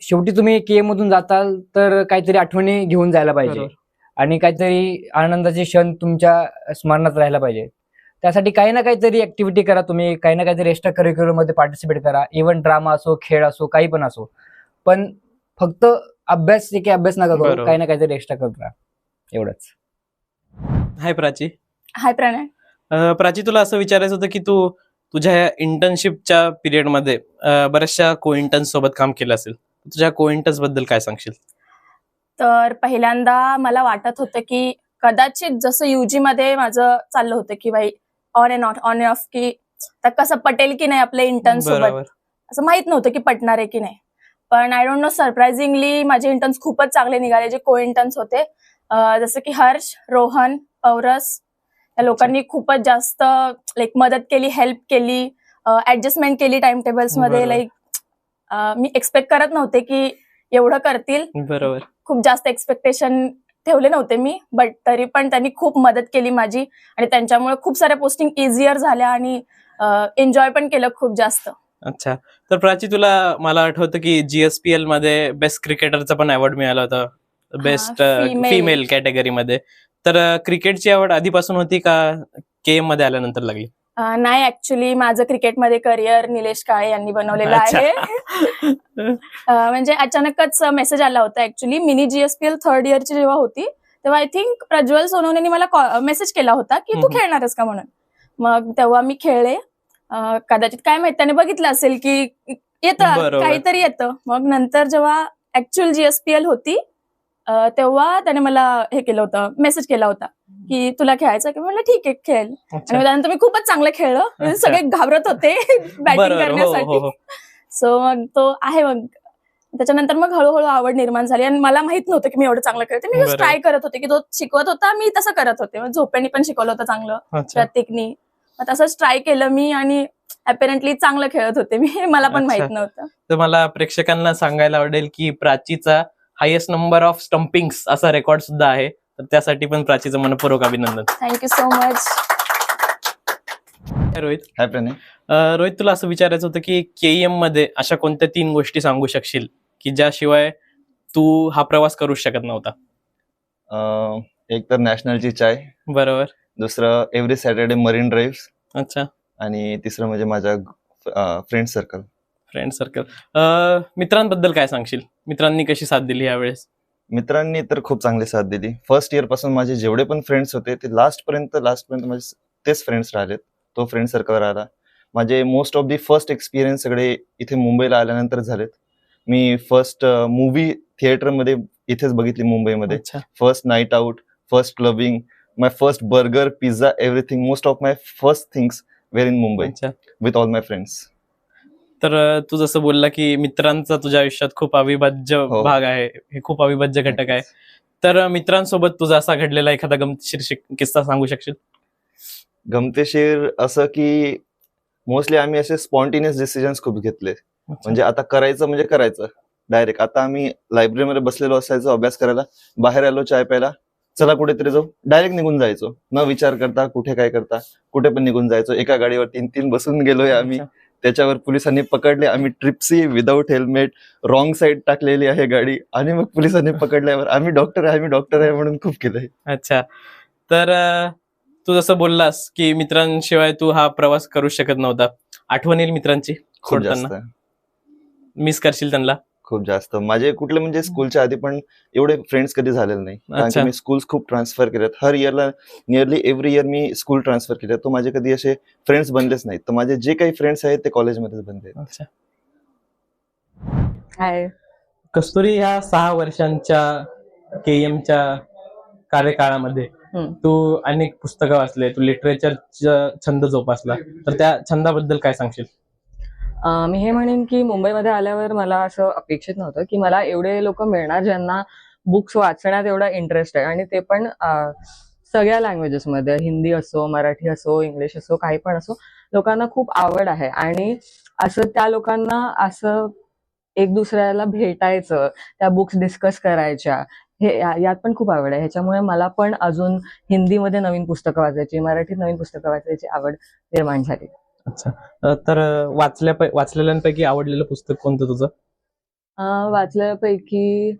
शेवटी तुम्ही के मधून जाताल तर काहीतरी आठवणी घेऊन जायला पाहिजे
बरोबर.
आणि काहीतरी आनंदाचे क्षण तुमच्या स्मरणात राहायला पाहिजे. त्यासाठी काही ना काहीतरी ऍक्टिव्हिटी करा, तुम्ही काही ना काहीतरी एक्स्ट्रा करिक्युलर मध्ये पार्टिसिपेट करा. इव्हन ड्रामा असो, खेळ असो, काही पण असो, पण फक्त अभ्यास की अभ्यास नका
बरोबर.
करू, काही ना काहीतरी एक्स्ट्रा करत राहा. एवढंच.
हाय प्राची.
हाय प्रणय.
प्राची, तुला असं विचारायचं होतं की तू तुझ्या इंटर्नशिपच्या पिरियडमध्ये बऱ्याचशा को-इंटर्न्स सोबत काम केलं असेल. तुझ्या को-इंटर्न्स बद्दल काय सांगशील?
तर पहिल्यांदा मला वाटत होतं की कदाचित जसं युजी मध्ये माझं चाललं होतं की बाई ऑन अँड ऑन ऑफ की तर कसं पटेल की नाही आपल्या इंटर्न सोबत,
बरोबर.
असं माहित नव्हतं की पटणार आहे की नाही. पण आय डोंट नो, सरप्राइझिंगली माझे इंटर्न्स खूपच चांगले निघाले, जे को इंटर्न्स होते. जसं की हर्ष, रोहन, पौरस या लोकांनी खूपच जास्त लाईक मदत केली, हेल्प केली, ऍडजस्टमेंट केली टाइम टेबल्स मध्ये.
बरोबर.
लाईक मी एक्सपेक्ट करत नव्हते की एवढं करतील.
बरोबर.
खूप जास्त एक्सपेक्टेशन ठेवले नव्हते मी, बट तरी पण त्यांनी खूप मदत केली माझी आणि त्यांच्यामुळे खूप साऱ्या पोस्टिंग इझियर झाल्या आणि एन्जॉय पण केलं खूप जास्त.
अच्छा. तर प्राची, तुला मला आठवतं की GSPL मध्ये बेस्ट क्रिकेटरचा पण अवॉर्ड मिळाला होता, बेस्ट
female.
फिमेल कॅटेगरीमध्ये. तर क्रिकेटची आवड आधीपासून होती का KM मध्ये आल्यानंतर लागली?
नाही, ऍक्च्युली माझं क्रिकेटमध्ये करिअर निलेश काळे यांनी बनवलेलं
अच्छा.
आहे. म्हणजे अचानकच मेसेज आला होता. ऍक्च्युली मिनी GSPL थर्ड इयरची जेव्हा होती तेव्हा आय थिंक प्रज्वल सोनवणेनी मला मेसेज केला होता की तू खेळणारस का म्हणून. मग तेव्हा मी खेळले. कदाचित काय माहित, त्याने बघितलं असेल की येतं
बरोबर.
काहीतरी येतं. मग नंतर जेव्हा ऍक्च्युअल GSPL होती तेव्हा त्याने मला हे केलं होतं, मेसेज केला होता की तुला खेळायचं की, म्हणलं ठीक आहे खेळ. आणि
अच्छा.
मग त्यानंतर मी खूपच चांगलं खेळलं. म्हणजे
अच्छा.
सगळे घाबरत होते बॅटिंग
बरोबर. हो, हो,
करण्यासाठी.
हो.
सो मग तो आहे. मग त्याच्यानंतर मग हळूहळू आवड निर्माण झाली आणि मला माहित नव्हतं की मी एवढं चांगलं खेळते. मी
बरोबर.
ट्राय करत होते की तो शिकवत होता, मी तसं करत होते. मग झोपेनी पण शिकवलं होतं चांगलं,
अच्छा.
प्रत्येकनी. मग तसंच ट्राय केलं मी आणि अपेरेंटली चांगलं खेळत होते मी. मला पण माहित
अच्छा.
नव्हतं.
तर मला प्रेक्षकांना सांगायला आवडेल की प्राचीचा हायेस्ट नंबर ऑफ स्टम्पिंग्स असा रेकॉर्ड सुद्धा आहे. तर त्यासाठी पण प्राचीचं मनपूर्वक अभिनंदन.
Thank you so much.
Rohit.
Hi Pranay.
Rohit, तुला असं विचारायचं होतं की KM मध्ये अशा कोणत्या 3 गोष्टी सांगू शकशील की ज्याशिवाय तू हा प्रवास करू शकत नव्हता?
एक तर नॅशनलची चाय,
बरोबर.
दुसरं एव्हरी सॅटर्डे मरीन ड्राईव्ह,
अच्छा.
आणि तिसरं म्हणजे माझ्या फ्रेंड सर्कल.
Friend circle. मित्रांबद्दल काय सांगशील? मित्रांनी कशी साथ दिली यावेळेस?
मित्रांनी तर खूप चांगली साथ दिली. फर्स्ट इयर पासून माझे जेवढे पण फ्रेंड्स होते ते लास्ट पर्यंत माझे तेच फ्रेंड्स राहिलेत. तो फ्रेंड सर्कल राहिला. माझे most of the first experience सगळे इथे मुंबईला आल्यानंतर झालेत. मी फर्स्ट मूवी थिएटरमध्ये इथेच बघितली मुंबईमध्ये.
अच्छा.
First night out, first clubbing, my first burger, pizza, everything. Most of my first things were in Mumbai
अच्छा.
With all my friends.
तर तू जसं बोलला की मित्रांचा तुझ्या आयुष्यात खूप अविभाज्य
हो.
भाग आहे, हे खूप अविभाज्य घटक आहे. तर मित्रांसोबत तुझा असा घडलेला एखादा गमतीशीर किस्सा सांगू शकशील?
गमतीशीर असं की मोस्टली आम्ही असे स्पॉन्टेनियस डिसिजन्स खूप घेतले. म्हणजे आता करायचं म्हणजे करायचं डायरेक्ट. आता आम्ही लायब्ररीमध्ये बसलेलो असायचो अभ्यास करायला, बाहेर आलो चाय प्यायला, चला कुठेतरी जाऊ, डायरेक्ट निघून जायचो, न विचार करता कुठे काय करता कुठे पण निघून जायचो. एका गाडीवर 3-3 बसून गेलोय आम्ही. त्याच्यावर पोलिसांनी पकडले. आम्ही tripsy without helmet, wrong side टाकलेली आहे गाडी, आणि मग पोलिसांनी पकडल्यावर आम्ही डॉक्टर आहे म्हणून खूप केलंय.
अच्छा. तर तू जसं बोललास की मित्रांशिवाय तू हा प्रवास करू शकत नव्हता. आठवण येईल मित्रांची
खूप
सोडताना?
जास्त
मिस करशील त्यांना?
खूप जास्त. माझे कुठले म्हणजे स्कूलच्या आधी पण एवढे फ्रेंड्स कधी झालेले नाही, कारण की
अच्छा.
मी स्कूल्स खूप ट्रान्सफर केलेत. हर इयरला नियरली एव्हरी इयर मी स्कूल ट्रान्सफर केले, तो माझे कधी असे फ्रेंड्स बनलेच नाहीत. तर माझे जे काही फ्रेंड्स आहेत ते कॉलेजमध्येच बनले.
अच्छा.
हाय.
कस्तुरी, ह्या 6 वर्षांच्या KMच्या कार्यकाळामध्ये तू अनेक पुस्तकं वाचले, तू लिटरेचरचा छंद जोपासला. तर त्या छंदाबद्दल काय सांगशील?
मी हे म्हणेन की मुंबईमध्ये आल्यावर मला असं अपेक्षित नव्हतं की मला एवढे लोक मिळणार ज्यांना बुक्स वाचण्यात एवढा इंटरेस्ट आहे, आणि ते पण सगळ्या लँग्वेजेसमध्ये, हिंदी असो, मराठी असो, इंग्लिश असो, काही पण असो, लोकांना खूप आवड आहे. आणि असं त्या लोकांना असं एक दुसऱ्याला भेटायचं, त्या बुक्स डिस्कस करायच्या, हे यात पण खूप आवड आहे. ह्याच्यामुळे मला पण अजून हिंदीमध्ये नवीन पुस्तकं वाचायची, मराठीत नवीन पुस्तकं वाचायची आवड निर्माण झाली.
अच्छा. तर वाचलेल्यांपैकी आवडलेलं पुस्तक कोणतं तुझं?
वाचल्यापैकी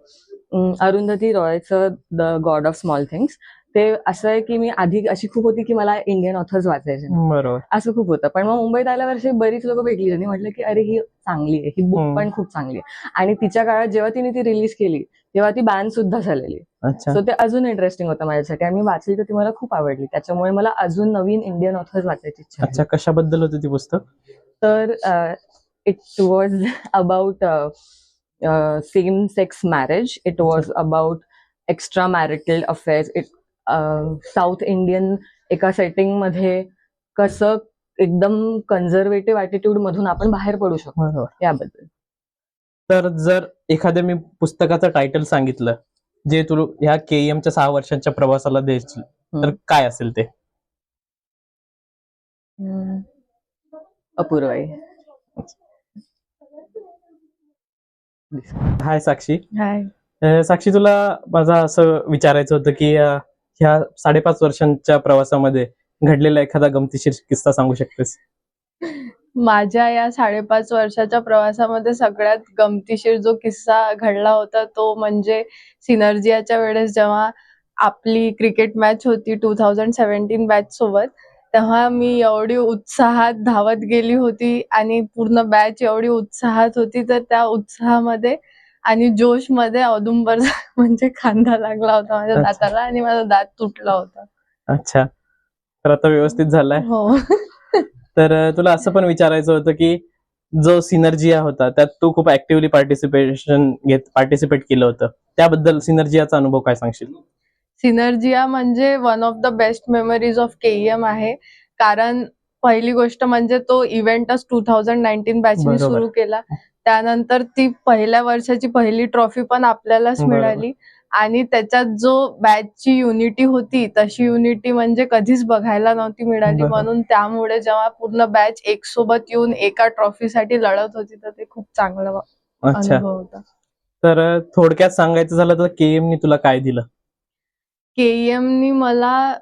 अरुंधती रॉयचं the God of Small Things. ते असं आहे की मी आधी अशी खूप होती की मला इंडियन ऑथर्स वाचायचे नाही.
बरोबर.
असं खूप होतं. पण मग मुंबईत आल्यावर अशी बरीच लोक भेटली ज्यांनी म्हटलं की अरे ही चांगली आहे, ही बुक पण खूप चांगली आहे. आणि तिच्या काळात जेव्हा तिने ती रिलीज केली तेव्हा ती बॅन सुद्धा झालेली.
अच्छा.
सो ते अजून इंटरेस्टिंग होतं माझ्यासाठी आणि मी वाचली तर ती मला खूप आवडली. त्याच्यामुळे मला अजून नवीन इंडियन ऑथर्स वाचायची इच्छा आहे.
अच्छा, कशाबद्दल होती ती पुस्तक?
तर it was about same sex marriage. It was about extra marital affairs. South Indian एका सेटिंग मध्ये कसं एकदम कन्झर्वेटिव्ह ॲटिट्यूड मधून आपण बाहेर पडू शकतो याबद्दल.
तर जर एखाद्या मी पुस्तकाचं टायटल सांगितलं जे तू ह्या केईएमच्या 6 वर्षांच्या प्रवासाला देशील तर काय असेल ते?
अपूर्वाई.
हाय साक्षी.
हाय.
साक्षी, तुला माझं असं विचारायचं होतं की ह्या 5.5 वर्षांच्या प्रवासामध्ये घडलेला एखादा गमतीशीर किस्सा सांगू शकतेस?
माझ्या या 5.5 वर्षाच्या प्रवासामध्ये सगळ्यात गमतीशीर जो किस्सा घडला होता तो म्हणजे सिनर्जियाच्या वेळेस जेव्हा आपली क्रिकेट मॅच होती 2017 बॅच सोबत, तेव्हा मी एवढी उत्साहात धावत गेली होती आणि पूर्ण बॅच एवढी उत्साहात होती, तर त्या उत्साहामध्ये आणि जोशमध्ये औदुंबर म्हणजे खांदा लागला होता माझ्या
अच्छा.
दाताला आणि माझा दात तुटला होता.
अच्छा, तर आता व्यवस्थित झालाय?
हो.
तर तुला असं पण विचारायचं होतं की जो सिनर्जिया होता त्यात तू खूप ऍक्टिव्हली पार्टिसिपेट केलं होतं, त्याबद्दल सिनर्जियाचा अनुभव काय सांगशील?
सिनर्जिया म्हणजे one of the best memories of KEM आहे. कारण पहिली गोष्ट म्हणजे तो इव्हेंटच 2019 बॅचने
बरोबर.
सुरू केला. त्यानंतर ती पहिल्या वर्षाची पहिली ट्रॉफी पण आपल्यालाच
बरोबर.
मिळाली आणि त्याच्यात जो बॅचची युनिटी होती तशी युनिटी म्हणजे कधीच बघायला नव्हती मिळाली.
बरोबर.
म्हणून त्यामुळे जेव्हा पूर्ण बॅच एक सोबत येऊन एका ट्रॉफीसाठी लढत होती तर ते खूप चांगला
अच्छा.
अनुभव होता.
तर थोडक्यात सांगायचं झालं तर केईएमनी तुला काय दिलं?
केईएमनी मला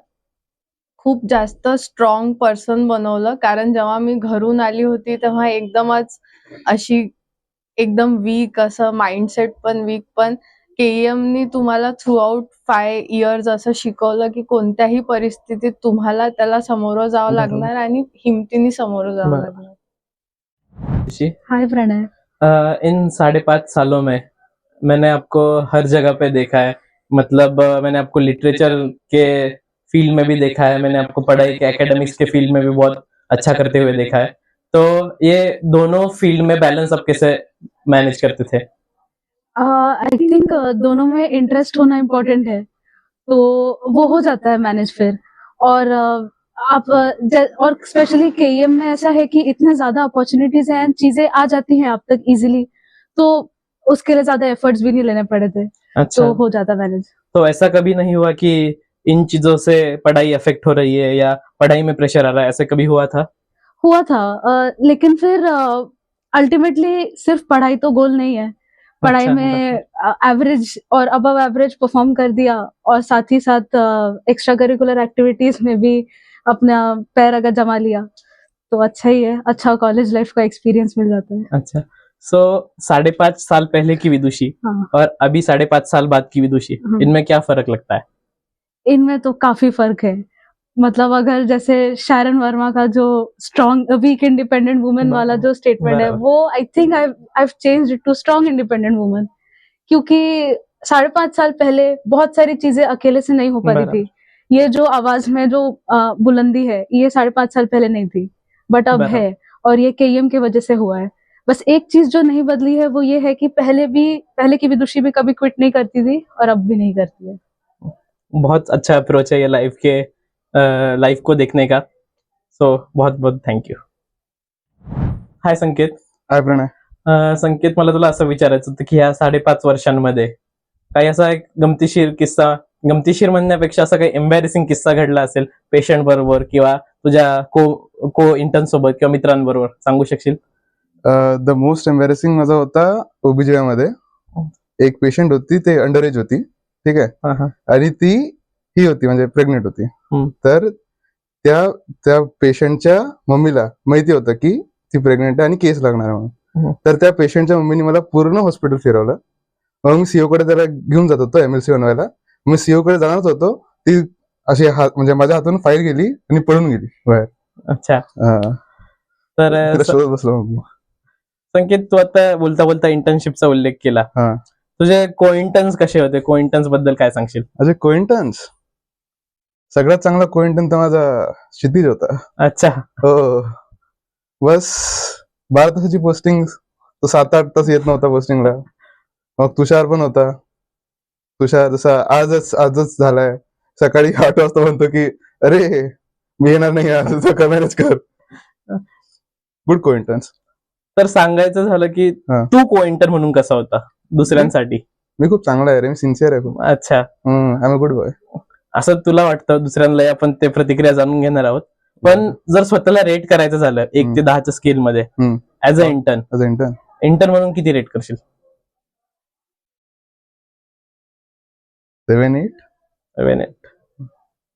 खूप जास्त स्ट्रॉंग पर्सन बनवलं. कारण जेव्हा मी घरून आली होती तेव्हा एकदमच अशी एकदम वीक असं माइंडसेट पण वीक, पण केईएमनी तुम्हाला थ्रू आउट 5 इयर्स असं शिकवलं की कोणत्याही परिस्थितीत तुम्हाला त्याला सामोरं जावं
बरोबर.
लागणार आणि हिमतीने सामोरं जावं
बरोबर.
लागणार. हाय प्रणय.
इन 5.5 सालों में मैंने आपको हर जगह पे देखा है, मतलब मैंने आपको लिटरेचर के फील्ड में भी देखा है, मैंने आपको पढ़ाई के एकेडमिक्स के फील्ड में भी बहुत अच्छा करते हुए देखा है। तो ये दोनों फील्ड में बैलेंस आप कैसे मैनेज करते थे?
आई थिंक दोनों में इंटरेस्ट होना इम्पोर्टेंट है, तो वो हो जाता है मैनेज फिर। और और स्पेशली केईएम में ऐसा है कि इतने ज्यादा अपॉर्चुनिटीज हैं, चीजें आ जाती हैं आप तक इजीली, तो उसके लिए ज्यादा एफर्ट्स भी नहीं लेने पड़े थे।
अच्छा।
तो हो जाता मैनेज।
तो ऐसा कभी नहीं हुआ कि इन चीजों से पढ़ाई अफेक्ट हो रही है या पढ़ाई में प्रेशर आ रहा है, ऐसे कभी हुआ था?
हुआ था, लेकिन फिर अल्टीमेटली सिर्फ पढ़ाई तो गोल नहीं है। पढ़ाई
अच्छा।
में एवरेज और अबव एवरेज परफॉर्म कर दिया और साथ ही साथ एक्स्ट्रा करिकुलर एक्टिविटीज में भी अपना पैर अगर जमा लिया तो अच्छा ही है, अच्छा कॉलेज लाइफ का एक्सपीरियंस मिल जाता है।
अच्छा, सो 5.5 साल पहले की विदुषी
हाँ।
और अभी 5.5 साल बाद की विदुषी, इनमें क्या फर्क लगता है?
इनमें तो काफी फर्क है। मतलब अगर जैसे शारन वर्मा का जो स्ट्रॉन्ग वीक इंडिपेंडेंट वुमेन वाला जो स्टेटमेंट है,
बराबर।
वो I think I changed it to strong independent women, क्योंकि 5.5 साल पहले बहुत सारी चीजें अकेले से नहीं हो पा रही
बराबर।
थी। ये जो आवाज में जो बुलंदी है, ये 5.5 साल पहले नहीं थी, बट अब
बराबर।
है, और ये केईएम की वजह से हुआ है। बस एक चीज जो नहीं बदली है वो ये है कि पहले की विदुषी भी कभी क्विट नहीं करती थी और अब भी नहीं करती है।
बहुत अच्छा अप्रोच है ये लाइफ को देखने का, सो बहुत बहुत थँक्यू। हाय संकेत।
हाय प्रणय।
संकेत, मला तुला असं विचारायचं होतं की ह्या 5.5 वर्षांमध्ये काही असा एक गमतीशीर किस्सा गमतीशीर म्हणण्यापेक्षा असा काही एम्बॅरेसिंग किस्सा घडला असेल पेशंट बरोबर किंवा तुझ्या को इंटर्न सोबत किंवा मित्रांबरोबर, सांगू शकशील?
द मोस्ट एम्बॅरेसिंग माझा होता OBGY मध्ये. एक पेशंट होती, ते अंडर एज होती, ठीक आहे, आणि ती ही होती म्हणजे प्रेग्नेंट होती. तर त्या पेशंटच्या मम्मीला माहिती होतं की ती प्रेग्नेंट आहे आणि केस लागणार आहे म्हणून. तर त्या पेशंटच्या मम्मीने मला पूर्ण हॉस्पिटल फिरवलं. मग मी सीओ कडे त्याला घेऊन जात होतो MLC बनवायला. मी सीओ कडे जाणारच होतो, ती अशी म्हणजे माझ्या हातून फाईल गेली आणि पळून गेली बाहेर.
अच्छा. तर
शोधत बसलो मग.
संकेत, तू आता बोलता बोलता इंटर्नशिपचा उल्लेख केला. तुझे को-इंटर्न्स कसे होते? को-इंटर्न्स बद्दल काय सांगशील?
अजय को-इंटर्न्स सगळ्यात चांगला को-इंटर्न तर माझा क्षितिज होता.
अच्छा.
हो. बस 12 तासाची पोस्टिंग, तो 7-8 तास येत नव्हता पोस्टिंगला. मग तुषार पण होता. तुषार जसा आजच झालाय, सकाळी 8 वाजता म्हणतो की अरे मी येणार नाही आज, मॅनेज कर. गुड को-इंटर्न्स.
तर सांगायचं झालं की तू को-इंटर्न म्हणून कसा होता दुसऱ्यांसाठी?
मी खूप चांगला आहे रे, मी सिन्सिअर आहे खूप.
अच्छा.
I am a good boy.
असं तुला वाटतं? दुसऱ्यांना आपण ते प्रतिक्रिया जाणून घेणार आहोत. पण जर स्वतःला रेट करायचं झालं 1 ते 10च्या स्केल मध्ये ऍज अ इंटर्न म्हणून किती रेट करशील?
7-8.
7-8.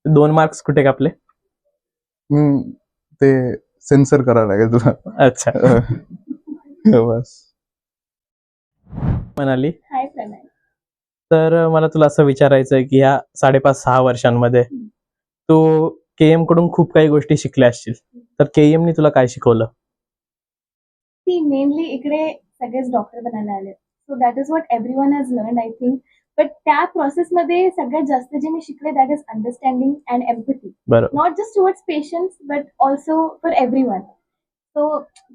2 मार्क्स कुठे कापले?
ते सेन्सर करावं लागेल तुला.
अच्छा.
बस.
म्हणाली.
हाय प्रणय.
तर मला तुला असं विचारायचं आहे की ह्या 5.5-6 वर्षांमध्ये तू KM कडून खूप काही गोष्टी शिकल्या असतील, तर KM नी तुला काय शिकवलं?
ती मेनली इकडे सगळेच डॉक्टर बनायला आले, so that is what everyone has learn I think. But त्या प्रोसेसमध्ये सगळ्यात जास्त जे मी शिकले that is understanding and empathy, not just towards patients but also for everyone.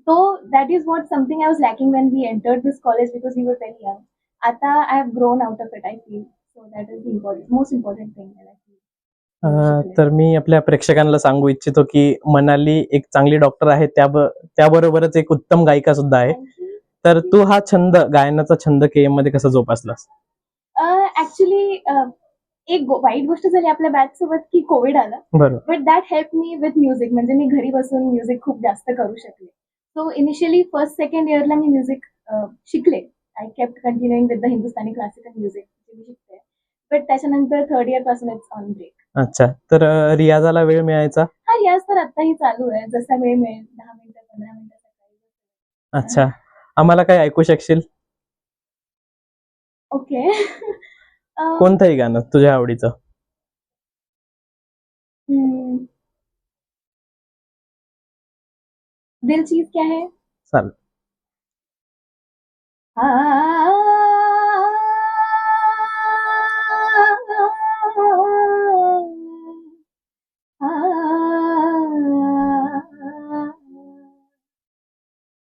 So that is what something I was lacking when we entered this college because we were very young. Ata I have grown out of it, I feel. So that is the most important thing that I feel.
तर मी आपल्या प्रेक्षकांना सांगू इच्छितो की मनाली एक चांगली डॉक्टर आहे, त्याबरोबरच एक उत्तम गायिका सुद्धा आहे. तर तू हा छंद, गायनाचा छंद KM मध्ये कसा जोपासलास?
ऍक्च्युली एक वाईट गोष्ट झाली आपल्या बॅच सोबत की कोविड आला, but that help me with music. म्हणजे मी घरी बसून म्युझिक खूप जास्त करू शकले. सो इनिशियली 1st-2nd इयरला मी म्युझिक शिकले. I kept continuing with the Hindustani classical music मी शिकते. बट त्याच्यानंतर 3rd इयर पासून इट्स ऑन ब्रेक.
अच्छा. तर रियाजाला वेळ मिळायचा?
हा, रियाज तर आताही चालू आहे, जसा वेळ मिळेल, 10 मिनिटं 15 मिनिटं.
अच्छा. आम्हाला काय ऐकू शकशील?
ओके.
कोणतंही गाणं तुझ्या आवडीचं?
दिल चीज क्या है?
चालेल.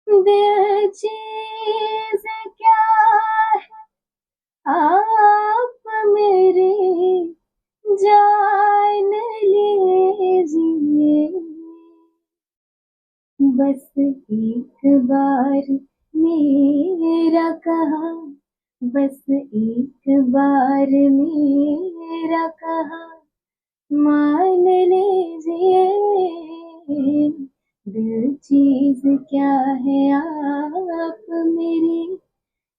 दिल चीज क्या है आप मेरे जान लीजिए, बस एक बार मेरा कहा, बस एक बार मेरा कहा मान लीजिए, दिल चीज क्या है आप मेरी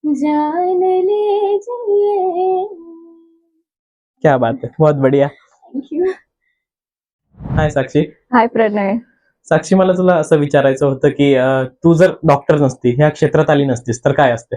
जान लीजिए.
क्या बात है, बहुत बढ़िया.
थँक्यू.
हाय साक्षी.
हाय प्रणय.
साक्षी, मला तुला असं विचारायचं होतं की तू जर डॉक्टर नसती, ह्या क्षेत्रात आली नसतीस तर काय असते?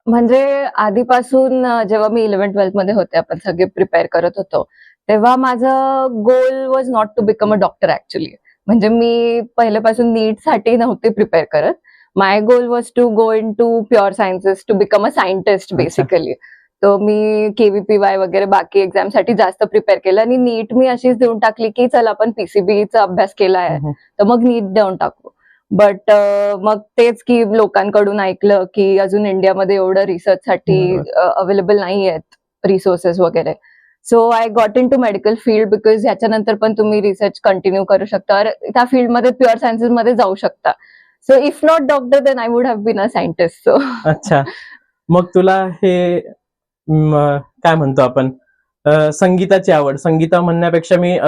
म्हणजे आधीपासून जेव्हा मी 11th-12th मध्ये होते, आपण सगळे प्रिपेअर करत होतो, तेव्हा माझं goal was not to become a doctor actually. म्हणजे मी पहिल्यापासून नीट साठी नव्हते प्रिपेअर करत. My goal was to go into pure sciences, to become a scientist basically. तो मी KVPY वगैरे बाकी एक्झाम साठी जास्त प्रिपेअर केलं आणि नीट मी अशीच देऊन टाकली की चल आपण PCBचा अभ्यास केला आहे तर मग नीट देऊन टाकू. बट मग तेच की लोकांकडून ऐकलं की अजून इंडियामध्ये एवढं रिसर्चसाठी अवेलेबल नाही आहेत रिसोर्सेस वगैरे. So I got into medical field because ह्याच्यानंतर पण तुम्ही रिसर्च कंटिन्यू करू शकता, त्या फील्डमध्ये प्युअर सायन्सेस मध्ये जाऊ शकता. So if not doctor then I would have been a scientist. So
अच्छा. मग तुला हे काय म्हणतो आपण, संगीताची आवड, संगीता म्हणण्यापेक्षा मी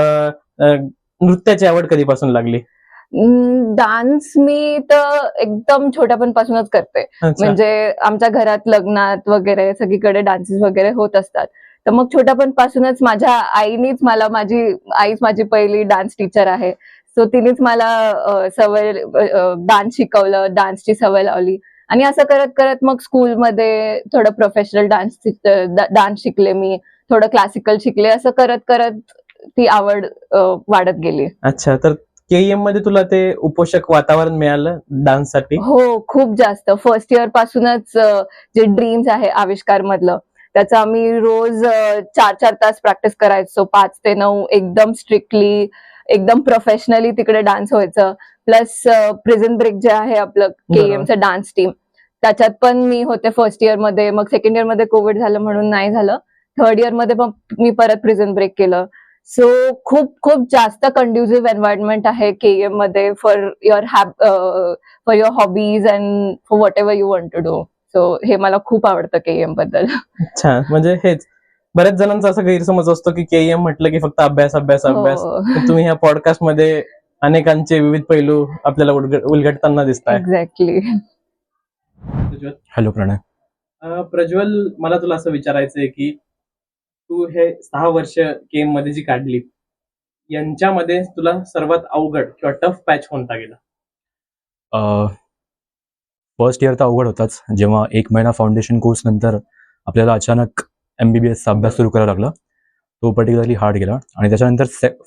नृत्याची आवड कधीपासून लागली?
डान्स मी तर एकदम छोट्यापणापासूनच करते. म्हणजे आमच्या घरात लग्नात वगैरे सगळीकडे डान्सेस वगैरे होत असतात. तर मग छोट्यापणापासूनच माझ्या आईनीच मला आईच माझी पहिली डान्स टीचर आहे. सो तिनेच मला सवय डान्स शिकवलं, डान्सची सवय लावली आणि असं करत करत मग स्कूलमध्ये थोडं प्रोफेशनल डान्स शिकले मी, थोडं क्लासिकल शिकले. असं करत करत ती आवड वाढत गेली.
अच्छा, तर केईएम मध्ये तुला ते उपोषक वातावरण मिळालं डान्ससाठी?
हो, खूप जास्त. फर्स्ट इयर पासूनच जे ड्रीम्स आहे आविष्कार मधलं, त्याचं आम्ही रोज 4-4 तास प्रॅक्टिस करायचो, 5 ते 9 एकदम स्ट्रिक्टली, एकदम प्रोफेशनली तिकडे डान्स व्हायचं. प्लस प्रिझन ब्रेक जे आहे आपलं केईएमचं डान्स टीम, त्याच्यात पण मी होते फर्स्ट इयर मध्ये. मग सेकंड इयर मध्ये कोविड झालं म्हणून नाही झालं. थर्ड इयर मध्ये पण मी परत प्रिझन ब्रेक केलं. सो खूप खूप जास्त कंड्युसिव्ह एन्व्हायरमेंट आहे केईएम मध्ये for your hobbies and for whatever you want to do. So हे मला खूप आवडतं केईएम बद्दल.
अच्छा, म्हणजे हेच बऱ्याच जणांचा असा गैरसमज असतो की केईएम म्हटलं की फक्त अभ्यास अभ्यास अभ्यास. पण तुम्ही ह्या पॉडकास्ट मध्ये अनेकांचे विविध पैलू आपल्याला उलगडताना दिसत आहे.
एक्झॅक्टली.
हॅलो प्रणय.
प्रज्वल, मला तुला असं विचारायचंय की तू हे 6 वर्ष केम मध्ये जी काढली, यांच्यामध्ये तुला सर्वात अवघड किंवा टफ पॅच कोणता गेला?
फर्स्ट इयर तर अवघड होताच. जेव्हा 1 महिना फाउंडेशन कोर्स नंतर आपल्याला अचानक MBBSचा अभ्यास सुरू करावा लागला, तो पर्टिक्युलरली हार्ड गेला. आणि त्याच्यानंतर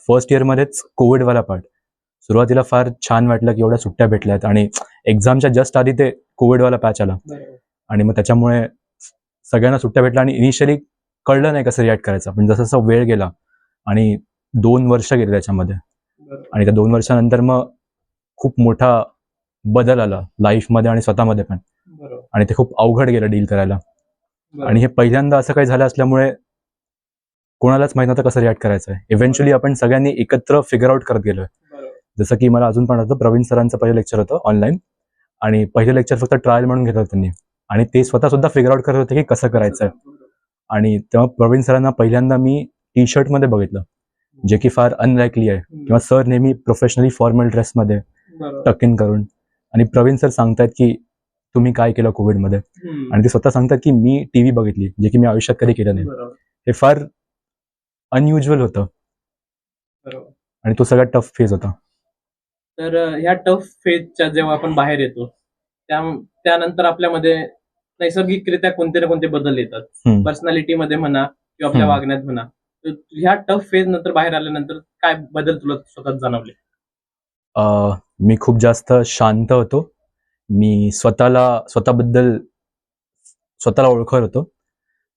फर्स्ट इयरमध्येच कोविडवाला पार्ट. सुरुवातीला फार छान वाटलं की एवढ्या सुट्ट्या भेटल्यात आणि एक्झामच्या जस्ट आधी ते कोविडवाला पॅच आला आणि मग त्याच्यामुळे सगळ्यांना सुट्ट्या भेटल्या आणि इनिशियली कळलं नाही कसं रिॲक्ट करायचं. पण जसं जसं वेळ गेला आणि 2 वर्ष गेले त्याच्यामध्ये आणि त्या 2 वर्षानंतर मग खूप मोठा बदल आला लाईफमध्ये आणि स्वतःमध्ये पण. आणि ते खूप अवघड गेलं डील करायला. आणि हे पहिल्यांदा असं काही झालं असल्यामुळे कोणालाच माहित नव्हतं कसं रिॲक्ट करायचं आहे. इव्हेंच्युअली आपण सगळ्यांनी एकत्र फिगर आउट करत गेलोय. जसं की मला अजून पण आठवतं, प्रवीण सरांचं पहिलं लेक्चर होतं ऑनलाईन आणि पहिलं लेक्चर फक्त ट्रायल म्हणून घेतलं त्यांनी आणि ते स्वतः सुद्धा फिगर आउट करत होते की कसं करायचं आहे. आणि तेव्हा प्रवीण सरांना पहिल्यांदा मी टी-शर्टमध्ये बघितलं, जे की फार अनलाइकली आहे. किंवा सर नेहमी प्रोफेशनली फॉर्मल ड्रेसमध्ये टक इन करून. आणि प्रवीण सर सांगतायत की तुम्ही काय केलं कोविडमध्ये, आणि ते स्वतः सांगतात की मी टीव्ही बघितली, जे की मी आयुष्यात कधी केलं नाही. हे फार अनयुज्युअल होतं आणि तो सगळ्यात टफ फेज होता.
तर ह्या टफ फेजच्या जेव्हा आपण बाहेर येतो, त्यानंतर आपल्यामध्ये नैसर्गिकरित्या कोणते ना कोणते बदल येतात, पर्सनॅलिटीमध्ये म्हणा किंवा आपल्या वागण्यात म्हणा. तर ह्या टफ फेज नंतर बाहेर आल्यानंतर काय बदल तुला स्वतः जाणवले?
मी खूप जास्त शांत होतो. मी स्वतःबद्दल स्वतःला ओळखत होतो.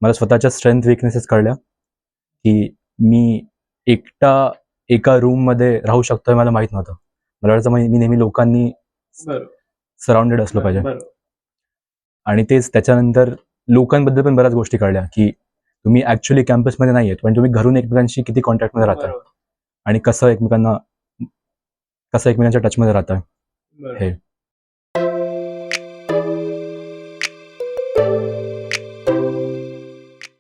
मला स्वतःच्या स्ट्रेंथ विकनेसेस कळल्या की मी एकटा एका रूममध्ये राहू शकतोय मला माहित नव्हतं. मला वाटतं मी नेहमी लोकांनी सराउंडेड असलं पाहिजे. आणि तेच त्याच्यानंतर लोकांबद्दल पण बऱ्याच गोष्टी कळल्या की तुम्ही ऍक्च्युअली कॅम्पसमध्ये नाही आहेत, पण तुम्ही घरून एकमेकांशी किती कॉन्टॅक्टमध्ये राहताय आणि कसं एकमेकांच्या टचमध्ये राहताय हे.